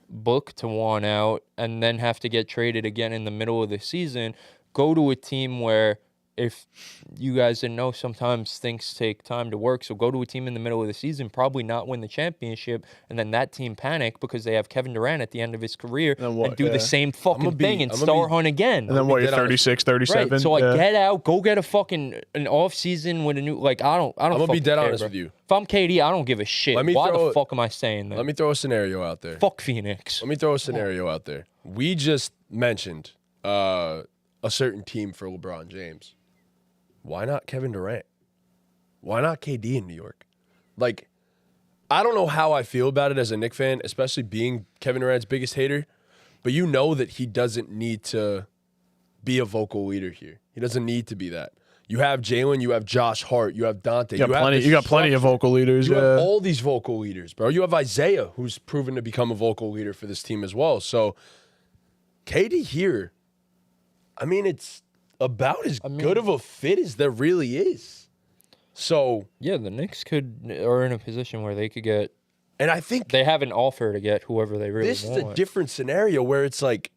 Book to want out and then have to get traded again in the middle of the season. Go to a team where if you guys didn't know, sometimes things take time to work. So go to a team in the middle of the season, probably not win the championship, and then that team panic because they have Kevin Durant at the end of his career and do the same fucking thing and star hunt again. And then what, you're 36, 37? Right. So like get out, go get an off season with a new I don't I'm gonna be dead honest bro. with you. If I'm KD, I don't give a shit. Why the fuck am I saying that? Let me throw a scenario out there. Fuck Phoenix. Let me throw a scenario out there. We just mentioned a certain team for LeBron James. Why not Kevin Durant? Why not KD in New York? Like, I don't know how I feel about it as a Knicks fan, especially being Kevin Durant's biggest hater, but you know that he doesn't need to be a vocal leader here. He doesn't need to be that. You have Jalen, you have Josh Hart, you have Dante. You got plenty of vocal leaders. You have all these vocal leaders, bro. You have Isaiah, who's proven to become a vocal leader for this team as well. So, KD here, I mean, it's about as good of a fit as there really is. So yeah, the Knicks are in a position where they could get, and I think they have an offer to get whoever they really want. This is a different scenario where it's like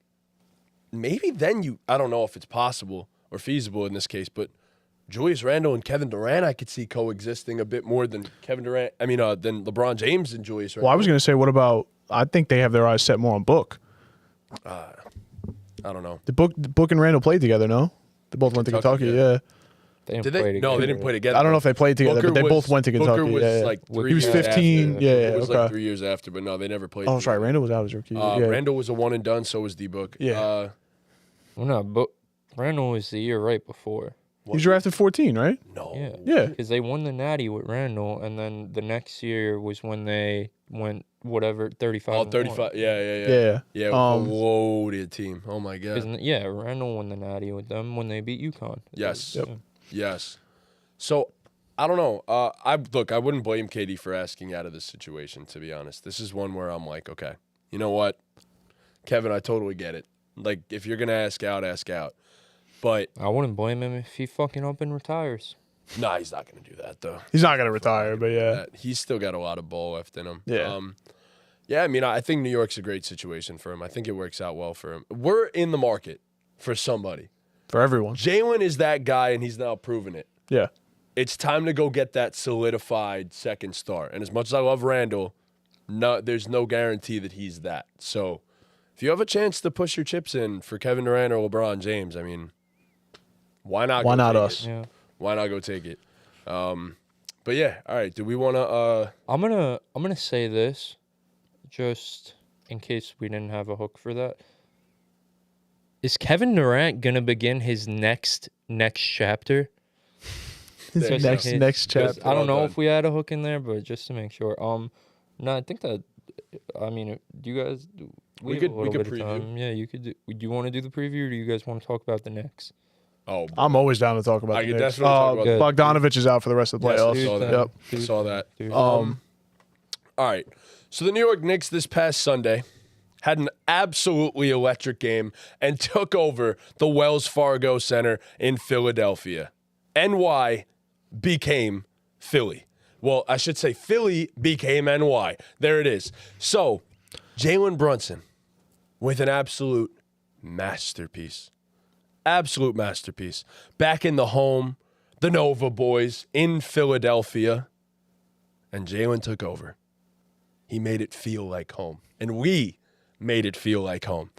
maybe then I don't know if it's possible or feasible in this case, but Julius Randle and Kevin Durant I could see coexisting a bit more than than LeBron James and Julius Randle. Well, I was going to say, what about? I think they have their eyes set more on Book. I don't know. The Book and Randall played together, no? They both went to Kentucky, yeah. Did they? No, they didn't play together. I don't know if they played together, but they both went to Kentucky. Booker was like 3 he was years 15. After. It was like 3 years after, but no, they never played. Oh, that's right. Randall was out as rookie. Randall was a one and done. So was D-Book. Yeah. Well, no, but Randall was the year right before. He was drafted 14, right? No. Yeah. Because they won the Natty with Randall, and then the next year was when they went 35. Oh, 35. Yeah. Yeah, a loaded team. Oh my god. Yeah, Randall won the Natty with them when they beat UConn. Yes. Yes. So I don't know. I wouldn't blame KD for asking out of this situation, to be honest. This is one where I'm like, okay, you know what, Kevin, I totally get it. Like, if you're gonna ask out, ask out. But I wouldn't blame him if he fucking up and retires. Nah, he's not gonna do that though. He's not gonna retire, but yeah, he's still got a lot of ball left in him. Yeah. Yeah. I mean, I think New York's a great situation for him. I think it works out well for him. We're in the market for somebody. For everyone. Jalen is that guy, and he's now proven it. Yeah. It's time to go get that solidified second star. And as much as I love Randall, there's no guarantee that he's that. So if you have a chance to push your chips in for Kevin Durant or LeBron James, I mean, why not? Why not us? Yeah. Why not go take it? But yeah, all right. Do we want to? I'm gonna say this, just in case we didn't have a hook for that. Is Kevin Durant gonna begin his next chapter? Next chapter. I don't know if we had a hook in there, but just to make sure. No, I think that. I mean, do you guys? We could preview. Time. Yeah, you could. Do you want to do the preview, or do you guys want to talk about the Knicks? Oh, I'm always down to talk about the Knicks. Definitely talk about Bogdanovich is out for the rest of the playoffs. I saw that. All right. So the New York Knicks this past Sunday had an absolutely electric game and took over the Wells Fargo Center in Philadelphia. NY became Philly. Well, I should say Philly became NY. There it is. So, Jalen Brunson with an absolute masterpiece. Absolute masterpiece. Back in the home, the Nova boys in Philadelphia. And Jalen took over. He made it feel like home. And we made it feel like home.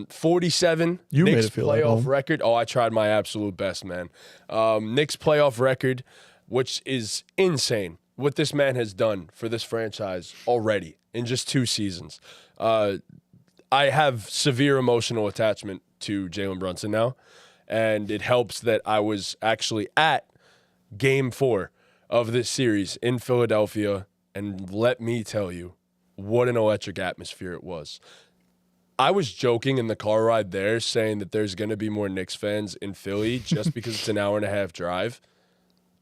47. You Knicks made it feel playoff like home. record. Oh, I tried my absolute best, man. Knicks playoff record, which is insane. What this man has done for this franchise already in just 2 seasons. I have severe emotional attachment to Jalen Brunson now, and it helps that I was actually at Game 4 of this series in Philadelphia, and let me tell you, what an electric atmosphere it was. I was joking in the car ride there, saying that there's going to be more Knicks fans in Philly just because it's an hour-and-a-half drive.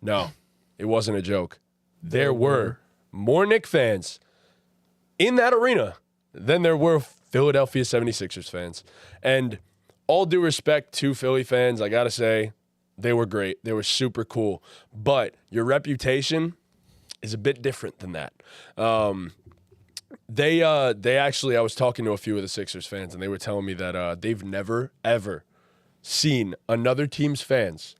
No, it wasn't a joke. There were more Knicks fans in that arena than there were Philadelphia 76ers fans. And all due respect to Philly fans, I got to say, they were great. They were super cool. But your reputation is a bit different than that. They actually, I was talking to a few of the Sixers fans, and they were telling me that they've never, ever seen another team's fans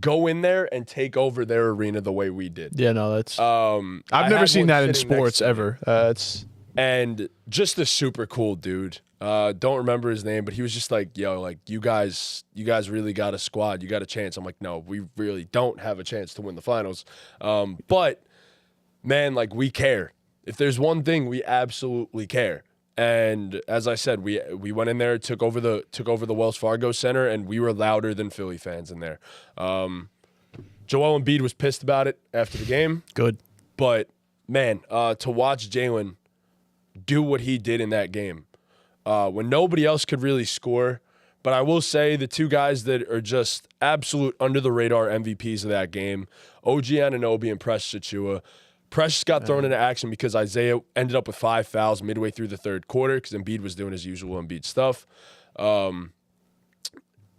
go in there and take over their arena the way we did. Yeah, no, that's. I I've never had seen one that in sitting next sports to me. ever. It's And just a super cool dude. Don't remember his name, but he was just like, yo, like you guys really got a squad. You got a chance. I'm like, no, we really don't have a chance to win the finals. But man, like we care. If there's one thing, we absolutely care. And as I said, we went in there, took over the Wells Fargo Center, and we were louder than Philly fans in there. Joel Embiid was pissed about it after the game. good. But man, to watch Jalen do what he did in that game, when nobody else could really score. But I will say the two guys that are just absolute under the radar MVPs of that game, OG Anunoby and Precious Achiuwa. Precious got thrown into action because Isaiah ended up with 5 fouls midway through the third quarter because Embiid was doing his usual Embiid stuff.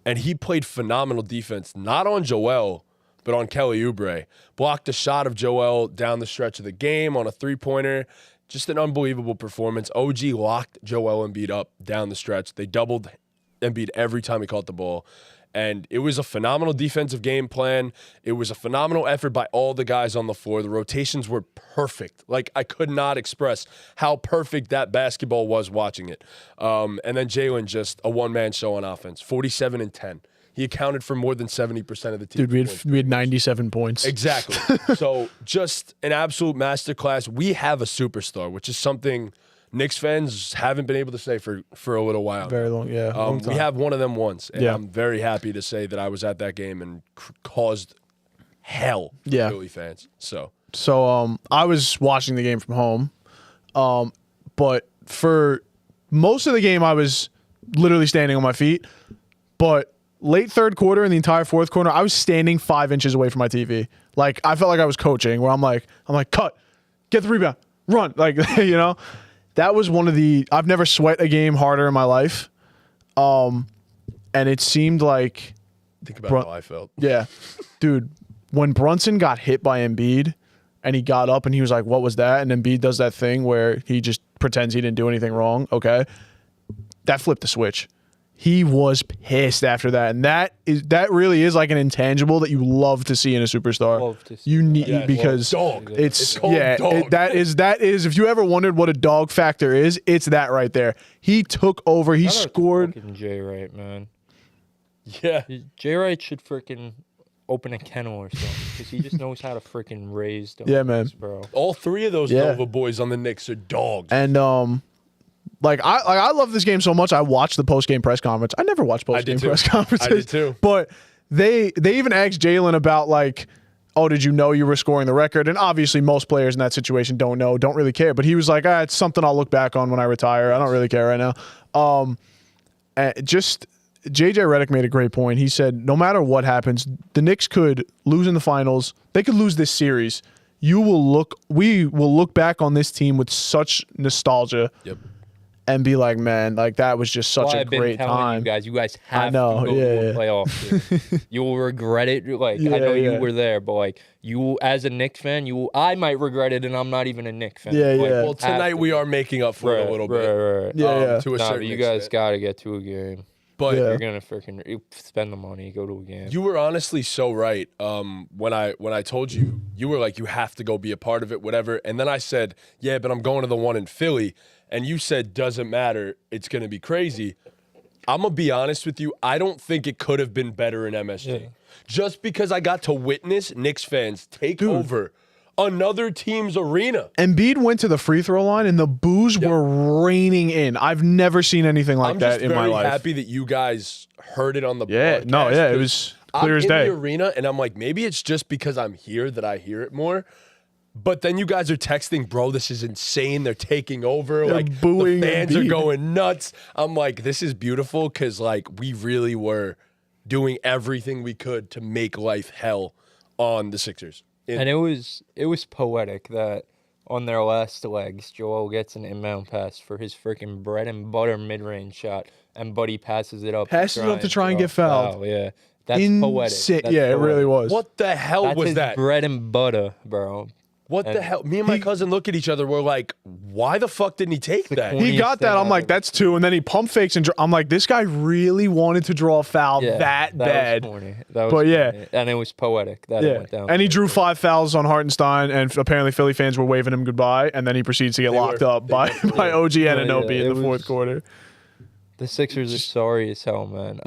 And he played phenomenal defense, not on Joel, but on Kelly Oubre. Blocked a shot of Joel down the stretch of the game on a three-pointer. Just an unbelievable performance. OG locked Joel Embiid up down the stretch. They doubled Embiid every time he caught the ball. And it was a phenomenal defensive game plan. It was a phenomenal effort by all the guys on the floor. The rotations were perfect. Like, I could not express how perfect that basketball was watching it. And then Jalen, just a one-man show on offense, 47 and 10. He accounted for more than 70% of the team. Dude, we had 97 points. Exactly. So just an absolute masterclass. We have a superstar, which is something Knicks fans haven't been able to say for a little while. Very long, yeah. Long We time. have one of them once, and Yeah. I'm very happy to say that I was at that game and caused hell for Yeah. Philly fans. So So I was watching the game from home, but for most of the game I was literally standing on my feet. But late third quarter and the entire fourth quarter, I was standing 5 inches away from my TV. Like I felt like I was coaching, where I'm like, cut, get the rebound, run, like you know. That was one of the. I've never sweat a game harder in my life, and it seemed like. think about how I felt. Yeah, dude, when Brunson got hit by Embiid and he got up and he was like, what was that? And Embiid does that thing where he just pretends he didn't do anything wrong. Okay. That flipped the switch. He was pissed after that. And that really is like an intangible that you love to see in a superstar. Love to see You need Yes. because Dog. it's called yeah, dog. that is if you ever wondered what a dog factor is, it's that right there. He took over, he Shout out to scored. fucking Jay Wright, man. Yeah. Jay Wright should freaking open a kennel or something because he just knows how to freaking raise dogs, Yeah, man. bro. All three of those Yeah. Nova boys on the Knicks are dogs. And I love this game so much. I watched the post game press conference. I never watch post game too. press conferences. I did too. But they even asked Jalen about like, oh, did you know you were scoring the record? And obviously most players in that situation don't know, don't really care. But he was like, it's something I'll look back on when I retire. I don't really care right now. Just JJ Redick made a great point. He said, no matter what happens, the Knicks could lose in the finals. They could lose this series. We will look back on this team with such nostalgia. Yep. And be like, man, like that was just such Well, a I've been great telling time. you guys have know, to go yeah, to yeah. a playoff. Dude. You will regret it. Like Yeah, I know yeah. you were there, but like you as a Knicks fan, I might regret it, and I'm not even a Knicks fan. Yeah, Like, yeah. Well, tonight we are making up for it a little bit. Right. Yeah, yeah. To a Nah, certain but you guys extent. gotta get to a game. But Yeah. You're gonna freaking spend the money, go to a game. you were honestly so right. When I told you, you were like, you have to go be a part of it, whatever. And then I said, yeah, but I'm going to the one in Philly. And you said, doesn't matter. It's going to be crazy. I'm going to be honest with you. I don't think it could have been better in MSG. Yeah. Just because I got to witness Knicks fans take over another team's arena. Embiid went to the free throw line and the boos were raining in. I've never seen anything like I'm that just in very my life. happy that you guys heard it on the Yeah, broadcast. no, yeah, it 'cause was clear I'm as in day. the arena, and I'm like, maybe it's just because I'm here that I hear it more. But then you guys are texting, bro, this is insane. They're taking over. They're like, booing the fans are Embiid. going nuts. I'm like, this is beautiful because, like, we really were doing everything we could to make life hell on the Sixers. And it was poetic that on their last legs, Joel gets an inbound pass for his freaking bread and butter mid-range shot, and Buddy passes it up. Passes it up to try and get fouled. Foul, yeah, that's Insane. poetic. That's Yeah, it really poetic. was. What the hell That's was his that? bread and butter, bro. What the hell? Me and my cousin look at each other. We're like, why the fuck didn't he take that? He got that. I'm like, that's 2. And then he pump fakes. And I'm like, this guy really wanted to draw a foul that bad. Was corny. That was corny. And it was poetic that it went down. And he drew 5 fouls on Hartenstein. And apparently Philly fans were waving him goodbye. And then he proceeds to get locked up by OG Anunoby in the fourth quarter. The Sixers are sorry as hell, man.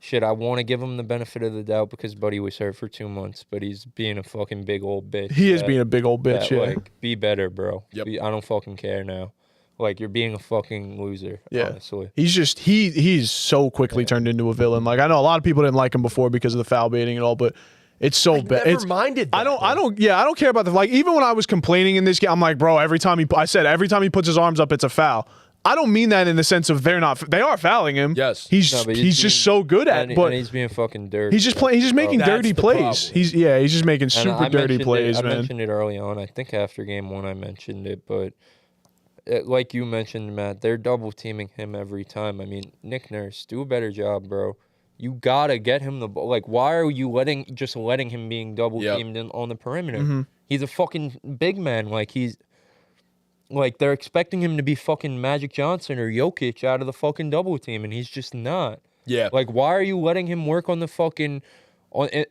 Shit, I want to give him the benefit of the doubt because Buddy was hurt for 2 months, but he's being a fucking big old bitch. He is being a big old bitch, Like, be better, bro. Yep. I don't fucking care now. Like, you're being a fucking loser, honestly. He's just, he's so quickly turned into a villain. Like, I know a lot of people didn't like him before because of the foul baiting and all, but it's so bad. Never minded that. I don't care about the, like, even when I was complaining in this game, I'm like, bro, every time he puts his arms up, it's a foul. I don't mean that in the sense of they are fouling him. Yes. He's just so good at it. But he's being fucking dirty. He's just making dirty plays. He's just making super dirty plays, man. I mentioned it early on. I think after game 1 I mentioned it, but like you mentioned, Matt, they're double teaming him every time. I mean, Nick Nurse, do a better job, bro. You gotta get him the ball. Like, why are you letting him being double teamed on the perimeter? Mm-hmm. He's a fucking big man. Like, they're expecting him to be fucking Magic Johnson or Jokic out of the fucking double team, and he's just not. Yeah. Like, why are you letting him work on the fucking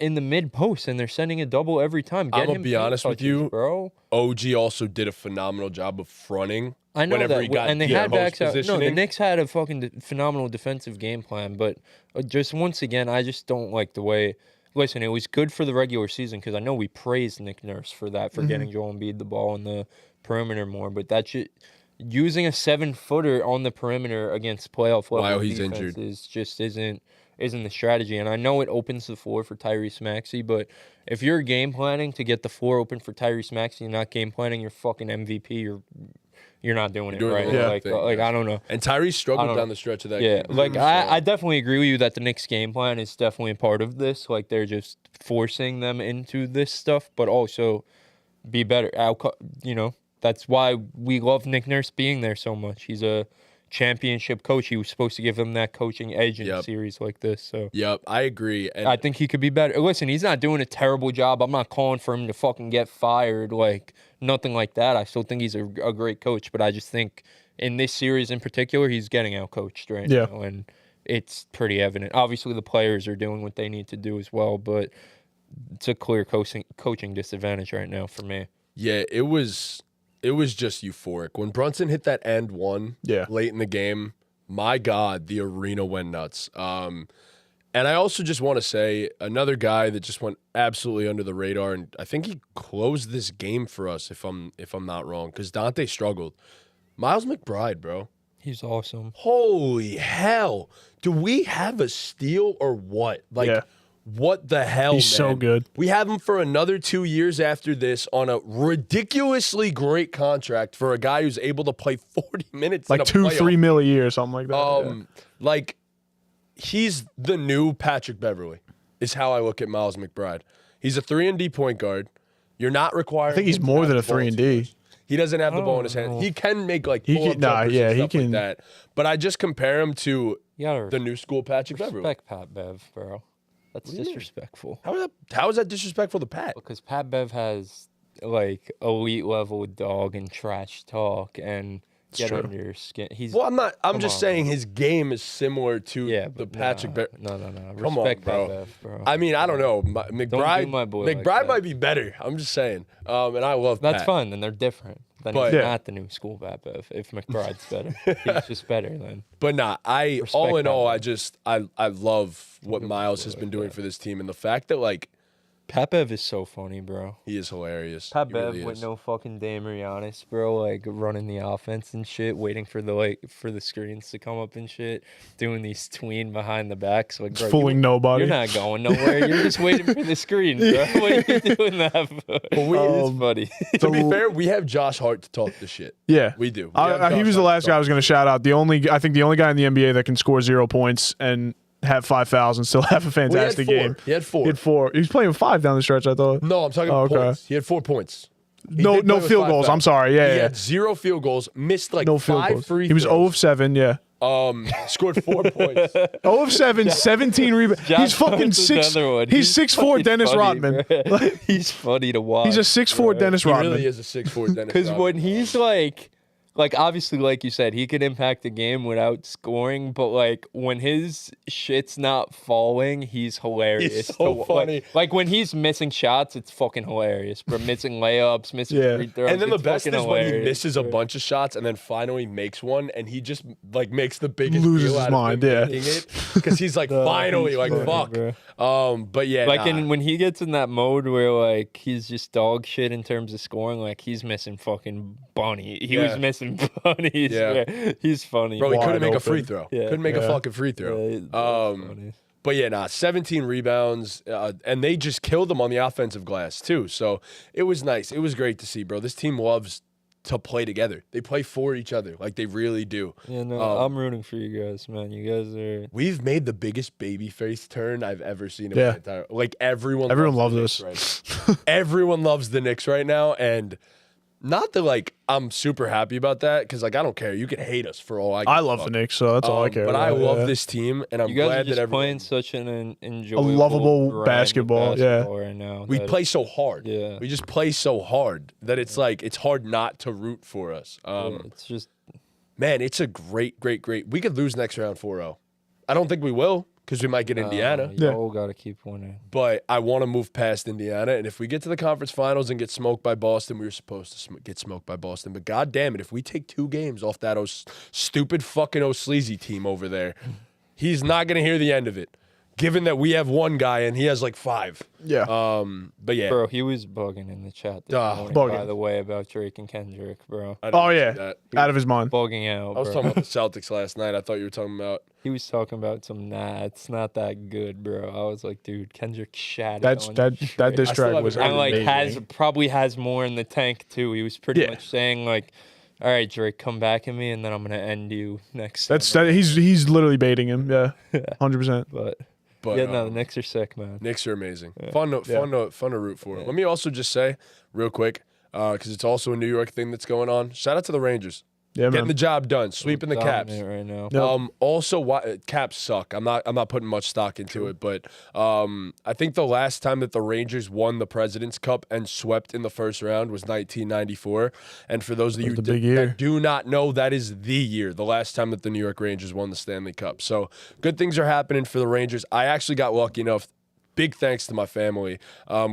in the mid post, and they're sending a double every time? I'm gonna be honest with you, bro. OG also did a phenomenal job of fronting. I know whenever that, he got and they had backs out. No, the positioning. Knicks had a fucking phenomenal defensive game plan, but just once again, I just don't like the way. Listen, it was good for the regular season because I know we praised Nick Nurse for that, for getting Joel Embiid the ball in the perimeter more, but that shit, using a 7-footer on the perimeter against playoff level while he's defense injured isn't the strategy. And I know it opens the floor for Tyrese Maxey, but if you're game planning to get the floor open for Tyrese Maxey and not game planning your fucking MVP, you're not doing it right. I don't know. And Tyrese struggled down the stretch of that game. Like, I definitely agree with you that the Knicks game plan is definitely a part of this. Like, they're just forcing them into this stuff, but also be better. That's why we love Nick Nurse being there so much. He's a championship coach. He was supposed to give them that coaching edge in a series like this. So I agree. And I think he could be better. Listen, he's not doing a terrible job. I'm not calling for him to fucking get fired. Like, nothing like that. I still think he's a great coach, but I just think in this series in particular, he's getting outcoached right now, and it's pretty evident. Obviously, the players are doing what they need to do as well, but it's a clear coaching disadvantage right now for me. Yeah, it was just euphoric. When Brunson hit that and one late in the game, my God, the arena went nuts. And I also just want to say another guy that just went absolutely under the radar, and I think he closed this game for us if I'm not wrong, because Dante struggled. Miles McBride, bro. He's awesome. Holy hell. Do we have a steal or what? What the hell, He's so good. We have him for another 2 years after this on a ridiculously great contract for a guy who's able to play 40 minutes like in a 2-3 mil a year or something like that. Like, he's the new Patrick Beverley is how I look at Miles McBride. He's a 3-and-D point guard. You're not requiring I think he's more than a 3-and-D. He doesn't have the ball in his hand. He can make like pull-up jumpers and stuff like that. But I just compare him to the new school Patrick Beverley. Respect Pat Bev, bro. That's disrespectful. How is that disrespectful to Pat? Because Pat Bev has like elite level dog and trash talk and get under your skin. I'm just saying his game is similar to the Patrick Bev. No. Come on, Respect bro. Pat Bev, bro. I mean, I don't know. McBride, my boy McBride might be better. I'm just saying. And I love That's Pat. fine. Then they're different. Then he's not the new school Pat Bev. If McBride's better, he's just better then. But all in all, I love what New Miles boy has been like doing that. for this team, and the fact that like Pat Bev is so funny, bro. he is hilarious. Pat He Bev really with is. no fucking Dame Giannis, bro, like running the offense and shit, waiting for the screens to come up and shit, doing these tween behind the backs, like bro, Fooling nobody. You're not going nowhere. You're just waiting for the screen, bro. What are you doing that for? It's funny. To be fair, we have Josh Hart to talk the shit. Yeah, we do. He was the last guy I was going to shout out. I think the only guy in the NBA that can score 0 points and have 5 fouls and still have a fantastic game. He had 4. He had 4. He was playing 5 down the stretch, I thought. No, I'm talking points. He had 4 points. No field goals. I'm sorry. He had 0 field goals. Missed like no field 5 goals. free He was throws. 0 of 7. Yeah. Scored 4 points. 0 of 7, 17 rebounds. He's fucking 6. He's 6'4" Dennis Rodman. He's funny to watch. He's a 6'4" Dennis He Rodman. really is a 6'4" Dennis Rodman. Because when he's like obviously, like you said, he could impact the game without scoring, but like when his shit's not falling, he's hilarious. He's so funny. Like when he's missing shots, it's fucking hilarious. Bro, missing layups, missing free throws. And then the it's best is fucking when he hilarious, misses a bunch of shots and then finally makes one, and he just like makes the biggest Loses deal his out mind, of him making it because he's like finally like funny, fuck. bro. But yeah, Like when he gets in that mode where like he's just dog shit in terms of scoring, like he's missing fucking bunny. He was missing bunnies. Yeah, he's funny. bro, he Wide couldn't make a free open. throw. Yeah. Couldn't make a fucking free throw. Funny. But yeah, 17 rebounds, and they just killed them on the offensive glass too. So it was nice. It was great to see, bro. This team loves to play together. They play for each other, like they really do. Yeah, no, I'm rooting for you guys, man. You guys are. We've made the biggest babyface turn I've ever seen in my entire. Like everyone loves the us. Knicks right now. Everyone loves the Knicks right now, and not that like I'm super happy about that because like I don't care. You can hate us for all I. I love the Knicks, so that's all I care But about. I love this team, and I'm You guys glad are just that everyone. playing such an enjoyable, lovable brand of basketball, right now. We play so hard. Yeah. We just play so hard that it's like it's hard not to root for us. It's just Man, it's a great. We could lose next round 4-0. I don't think we will because we might get Indiana. Y'all gotta keep winning. But I want to move past Indiana. And if we get to the conference finals and get smoked by Boston, we were supposed to get smoked by Boston. But God damn it, if we take 2 games off that stupid fucking sleazy team over there, he's not going to hear the end of it. Given that we have 1 guy and he has like 5. Yeah. But yeah. Bro, he was bugging in the chat this morning, bugging. by the way, about Drake and Kendrick, bro. I didn't Oh see yeah, that. out of his mind. Bugging out, I was bro. talking about the Celtics last night. I thought you were talking about. He was talking about it's not that good, bro. I was like, dude, Kendrick shat That on diss I still track was haven't heard and like amazing. probably has more in the tank too. He was pretty Yeah. much saying like, all right, Drake, come back at me, and then I'm gonna end you next. He's literally baiting him. Yeah, 100%. But yeah, no, the Knicks are sick, man. Knicks are amazing. Fun to root for. Let me also just say real quick, because it's also a New York thing that's going on. Shout out to the Rangers. Yeah, Getting man. the job done, sweeping the Caps. Dominant right now. Yep. Also, Caps suck. I'm not putting much stock into it, but I think the last time that the Rangers won the President's Cup and swept in the first round was 1994. And for those of you the big year. that do not know, that is the year, the last time that the New York Rangers won the Stanley Cup. So good things are happening for the Rangers. I actually got lucky enough. Big thanks to my family.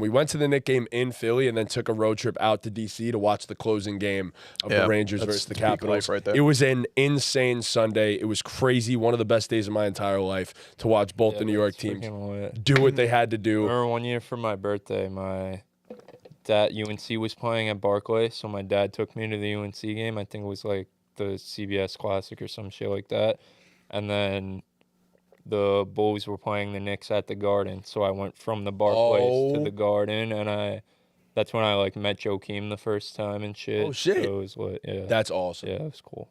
We went to the Knicks game in Philly and then took a road trip out to D.C. to watch the closing game of the Rangers versus the Capitals. Right there. It was an insane Sunday. It was crazy. One of the best days of my entire life to watch both the New York teams do what they had to do. I remember one year for my birthday, my dad UNC was playing at Barclays, so my dad took me to the UNC game. I think it was like the CBS Classic or some shit like that, and then the Bulls were playing the Knicks at the Garden, so I went from the Barclays to the Garden, and that's when I like met Joakim the first time and shit. Oh, shit. So it was lit. Yeah, That's awesome. yeah, it was cool.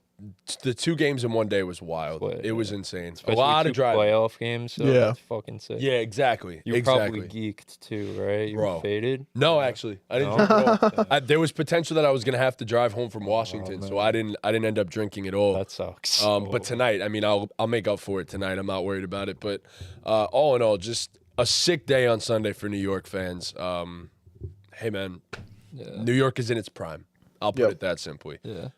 The 2 games in one day was wild. But, it was insane. Especially a lot of 2 driving. playoff games. So Yeah. that's fucking sick. Yeah, exactly. You were exactly. probably geeked too, right? You Bro. were faded. No, actually, I didn't No? drink at all. There was potential that I was gonna have to drive home from Washington, man. so I didn't end up drinking at all. That sucks. But tonight, I mean, I'll make up for it tonight. I'm not worried about it. But all in all, just a sick day on Sunday for New York fans. Hey man, New York is in its prime. I'll put it that simply. Yeah.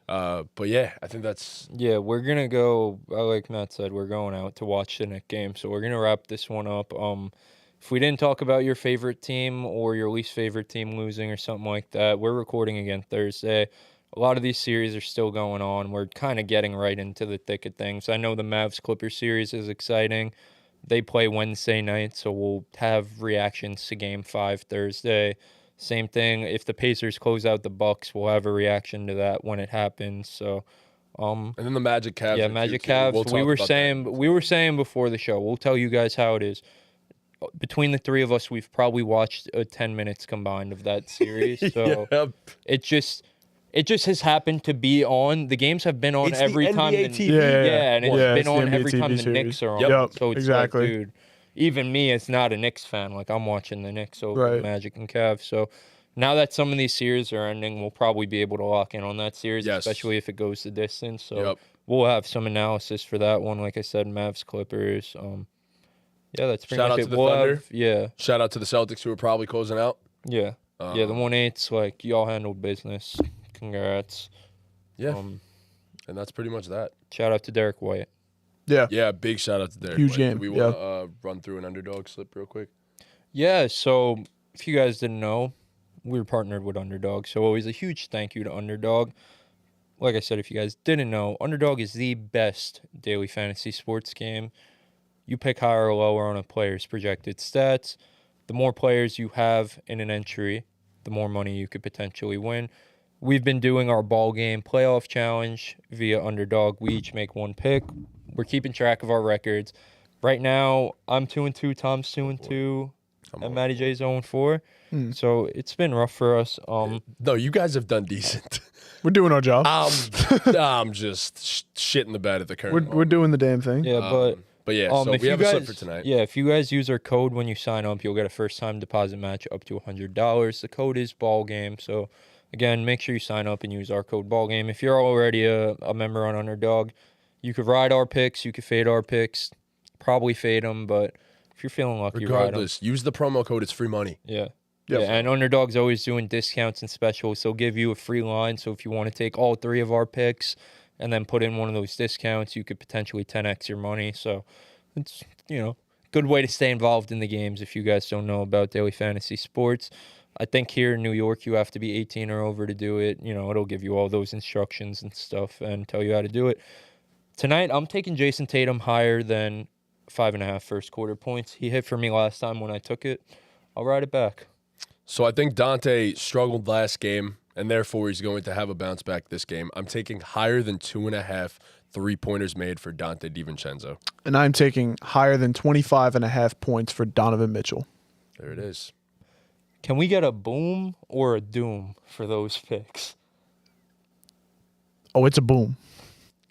But yeah, I think that's Yeah, we're gonna go. Like Matt said, we're going out to watch the Knicks game, so we're gonna wrap this one up. If we didn't talk about your favorite team or your least favorite team losing or something like that, we're recording again Thursday. A lot of these series are still going on. We're kind of getting right into the thick of things. I know the Mavs-Clippers series is exciting. They play Wednesday night, so we'll have reactions to Game 5 Thursday. Same thing, if the Pacers close out the Bucks, we'll have a reaction to that when it happens. So, and then the Magic Cavs. yeah, are Magic too. Cavs. We'll talk we were about saying before the show. We'll tell you guys how it is. Between the 3 of us, we've probably watched 10 minutes combined of that series. So Yep. it just has happened to be on. The games have been on It's every the time. NBA TV. Yeah, and it's it's been the on NBA every time TV the series. Knicks are on. Yep, So it's exactly. like, dude, even me, it's not a Knicks fan. Like, I'm watching the Knicks over Right. Magic and Cavs. So now that some of these series are ending, we'll probably be able to lock in on that series, Yes. especially if it goes the distance. So Yep. we'll have some analysis for that one. Like I said, Mavs, Clippers. Yeah, that's pretty Shout much out it. to the We'll Thunder. have, Shout out to the Celtics who are probably closing out. yeah, the 1/8s. Like y'all handled business. Congrats. Yeah, and that's pretty much that. Shout out to Derek White. Yeah, big shout out to Derek. Huge White. game. Do we want to run through an underdog slip real quick? Yeah, so if you guys didn't know, we're partnered with Underdog. So always a huge thank you to Underdog. Like I said, if you guys didn't know, Underdog is the best daily fantasy sports game. You pick higher or lower on a player's projected stats. The more players you have in an entry, the more money you could potentially win. We've been doing our BallGame playoff challenge via Underdog. We each make one pick. We're keeping track of our records. Right now, I'm 2-2, Tom's 2-2, and Matty J's 0-4. So it's been rough for us. No, you guys have done decent. We're doing our job. I'm just shitting the bed at the current. We're doing the damn thing. Yeah, but yeah, so if we you have guys, a slip for tonight. Yeah, if you guys use our code when you sign up, you'll get a first-time deposit match up to $100. The code is BallGame. So, again, make sure you sign up and use our code BallGame. If you're already a member on Underdog, you could ride our picks. You could fade our picks. Probably fade them, but if you're feeling lucky, ride them. Regardless, use the promo code. It's free money. Yeah. Yep. Yeah, and Underdog's always doing discounts and specials. They'll give you a free line. So if you want to take all 3 of our picks and then put in one of those discounts, you could potentially 10x your money. So it's, good way to stay involved in the games if you guys don't know about daily fantasy sports. I think here in New York, you have to be 18 or over to do it. It'll give you all those instructions and stuff and tell you how to do it. Tonight, I'm taking Jason Tatum higher than 5.5 first quarter points. He hit for me last time when I took it. I'll ride it back. So I think Dante struggled last game, and therefore he's going to have a bounce back this game. I'm taking higher than 2.5 3-pointers made for Dante DiVincenzo. And I'm taking higher than 25.5 points for Donovan Mitchell. There it is. Can we get a boom or a doom for those picks? Oh, it's a boom.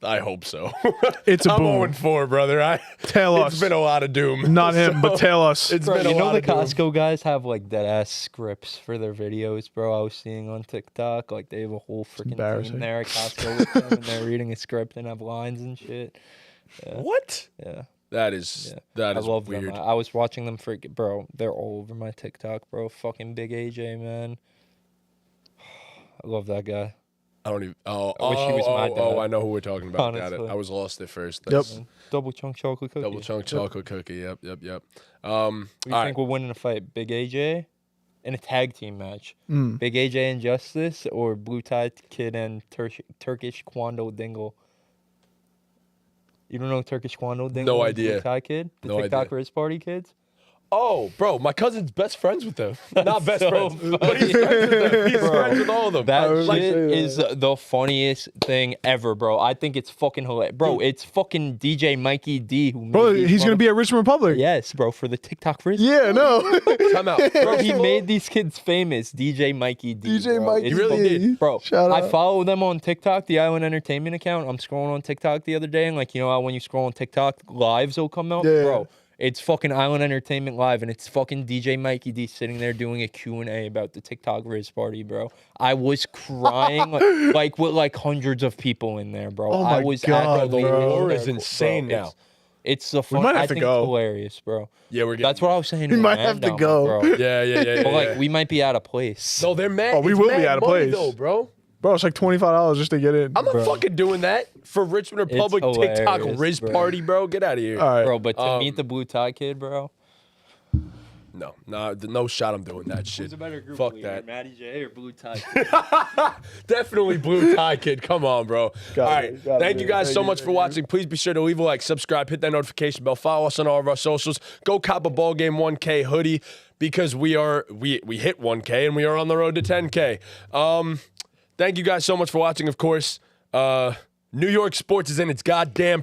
I hope so. It's a I'm boom. 0-4, brother. Tell us. It's been a lot of doom. Not him, but tell us. It's Bro, been a you know lot the of doom. Costco guys have like dead ass scripts for their videos, bro. I was seeing on TikTok, like they have a whole freaking embarrassing. team there at Costco with them, and they're reading a script and have lines and shit. Yeah. What? Yeah, That is I love weird. them. I was watching them bro. They're all over my TikTok, bro. Fucking Big AJ, man. I love that guy. I don't even. I wish he was my dad. I know who we're talking about. Got it. Honestly. I was lost at first. Yep. That's Double chunk chocolate cookie. Double chunk chocolate cookie. Yep. Who do you All right. think will win in a fight? Big AJ in a tag team match. Big AJ and Justice or Blue Tie Kid and Turkish Quando Dingle? You don't know Turkish Quando Dingle? No and idea. Blue Tie Kid? The No TikTok idea. Riz Party kids? Oh, bro, my cousin's best friends with them. Not best so friends, but he's friends with them. He's Bro, friends with all of them. That like- shit is the funniest thing ever, bro. I think it's fucking hilarious. Bro, it's fucking DJ Mikey D who made Bro, these he's going to be at Richmond Republic. Yes, bro, for the TikTok Riz. Yeah, no. Time out. Bro, he made these kids famous. DJ Mikey D. DJ bro. Mikey It's He really D. did. Bro, Shout I out. follow them on TikTok, the Island Entertainment account. I'm scrolling on TikTok the other day, and like, how when you scroll on TikTok, lives will come out? Yeah. Bro, it's fucking Island Entertainment Live, and it's fucking DJ Mikey D sitting there doing a Q&A about the TikTok Riz Party, bro. I was crying, like with like hundreds of people in there, bro. Oh I my was God, actively bro. The war is hysterical, insane bro. now. It's the fun. might have I to think go. it's hilarious, bro. Yeah, we're getting. That's what I was saying. We to might Amanda, have to I'm like, go. bro. Yeah. But like, we might be out of place. No, they're mad. Oh, we it's will mad be out of money place. though, bro. Bro, it's like $25 just to get in. I'm not fucking doing that for Richmond Republic TikTok hilarious, Riz bro. Party, bro. Get out of here. All right. Bro, but to meet the Blue Tie Kid, bro. No shot. I'm doing that shit. Who's a better group Fuck leader, that. Matty J or Blue Tie Kid? Definitely Blue Tie Kid. Come on, bro. Got All it, right. got Thank it. you guys Thank so you, much thank for you. watching. Please be sure to leave a like, subscribe, hit that notification bell, follow us on all of our socials. Go cop a BallGame 1K hoodie because we hit 1K and we are on the road to 10K. Thank you guys so much for watching. Of course, New York sports is in its goddamn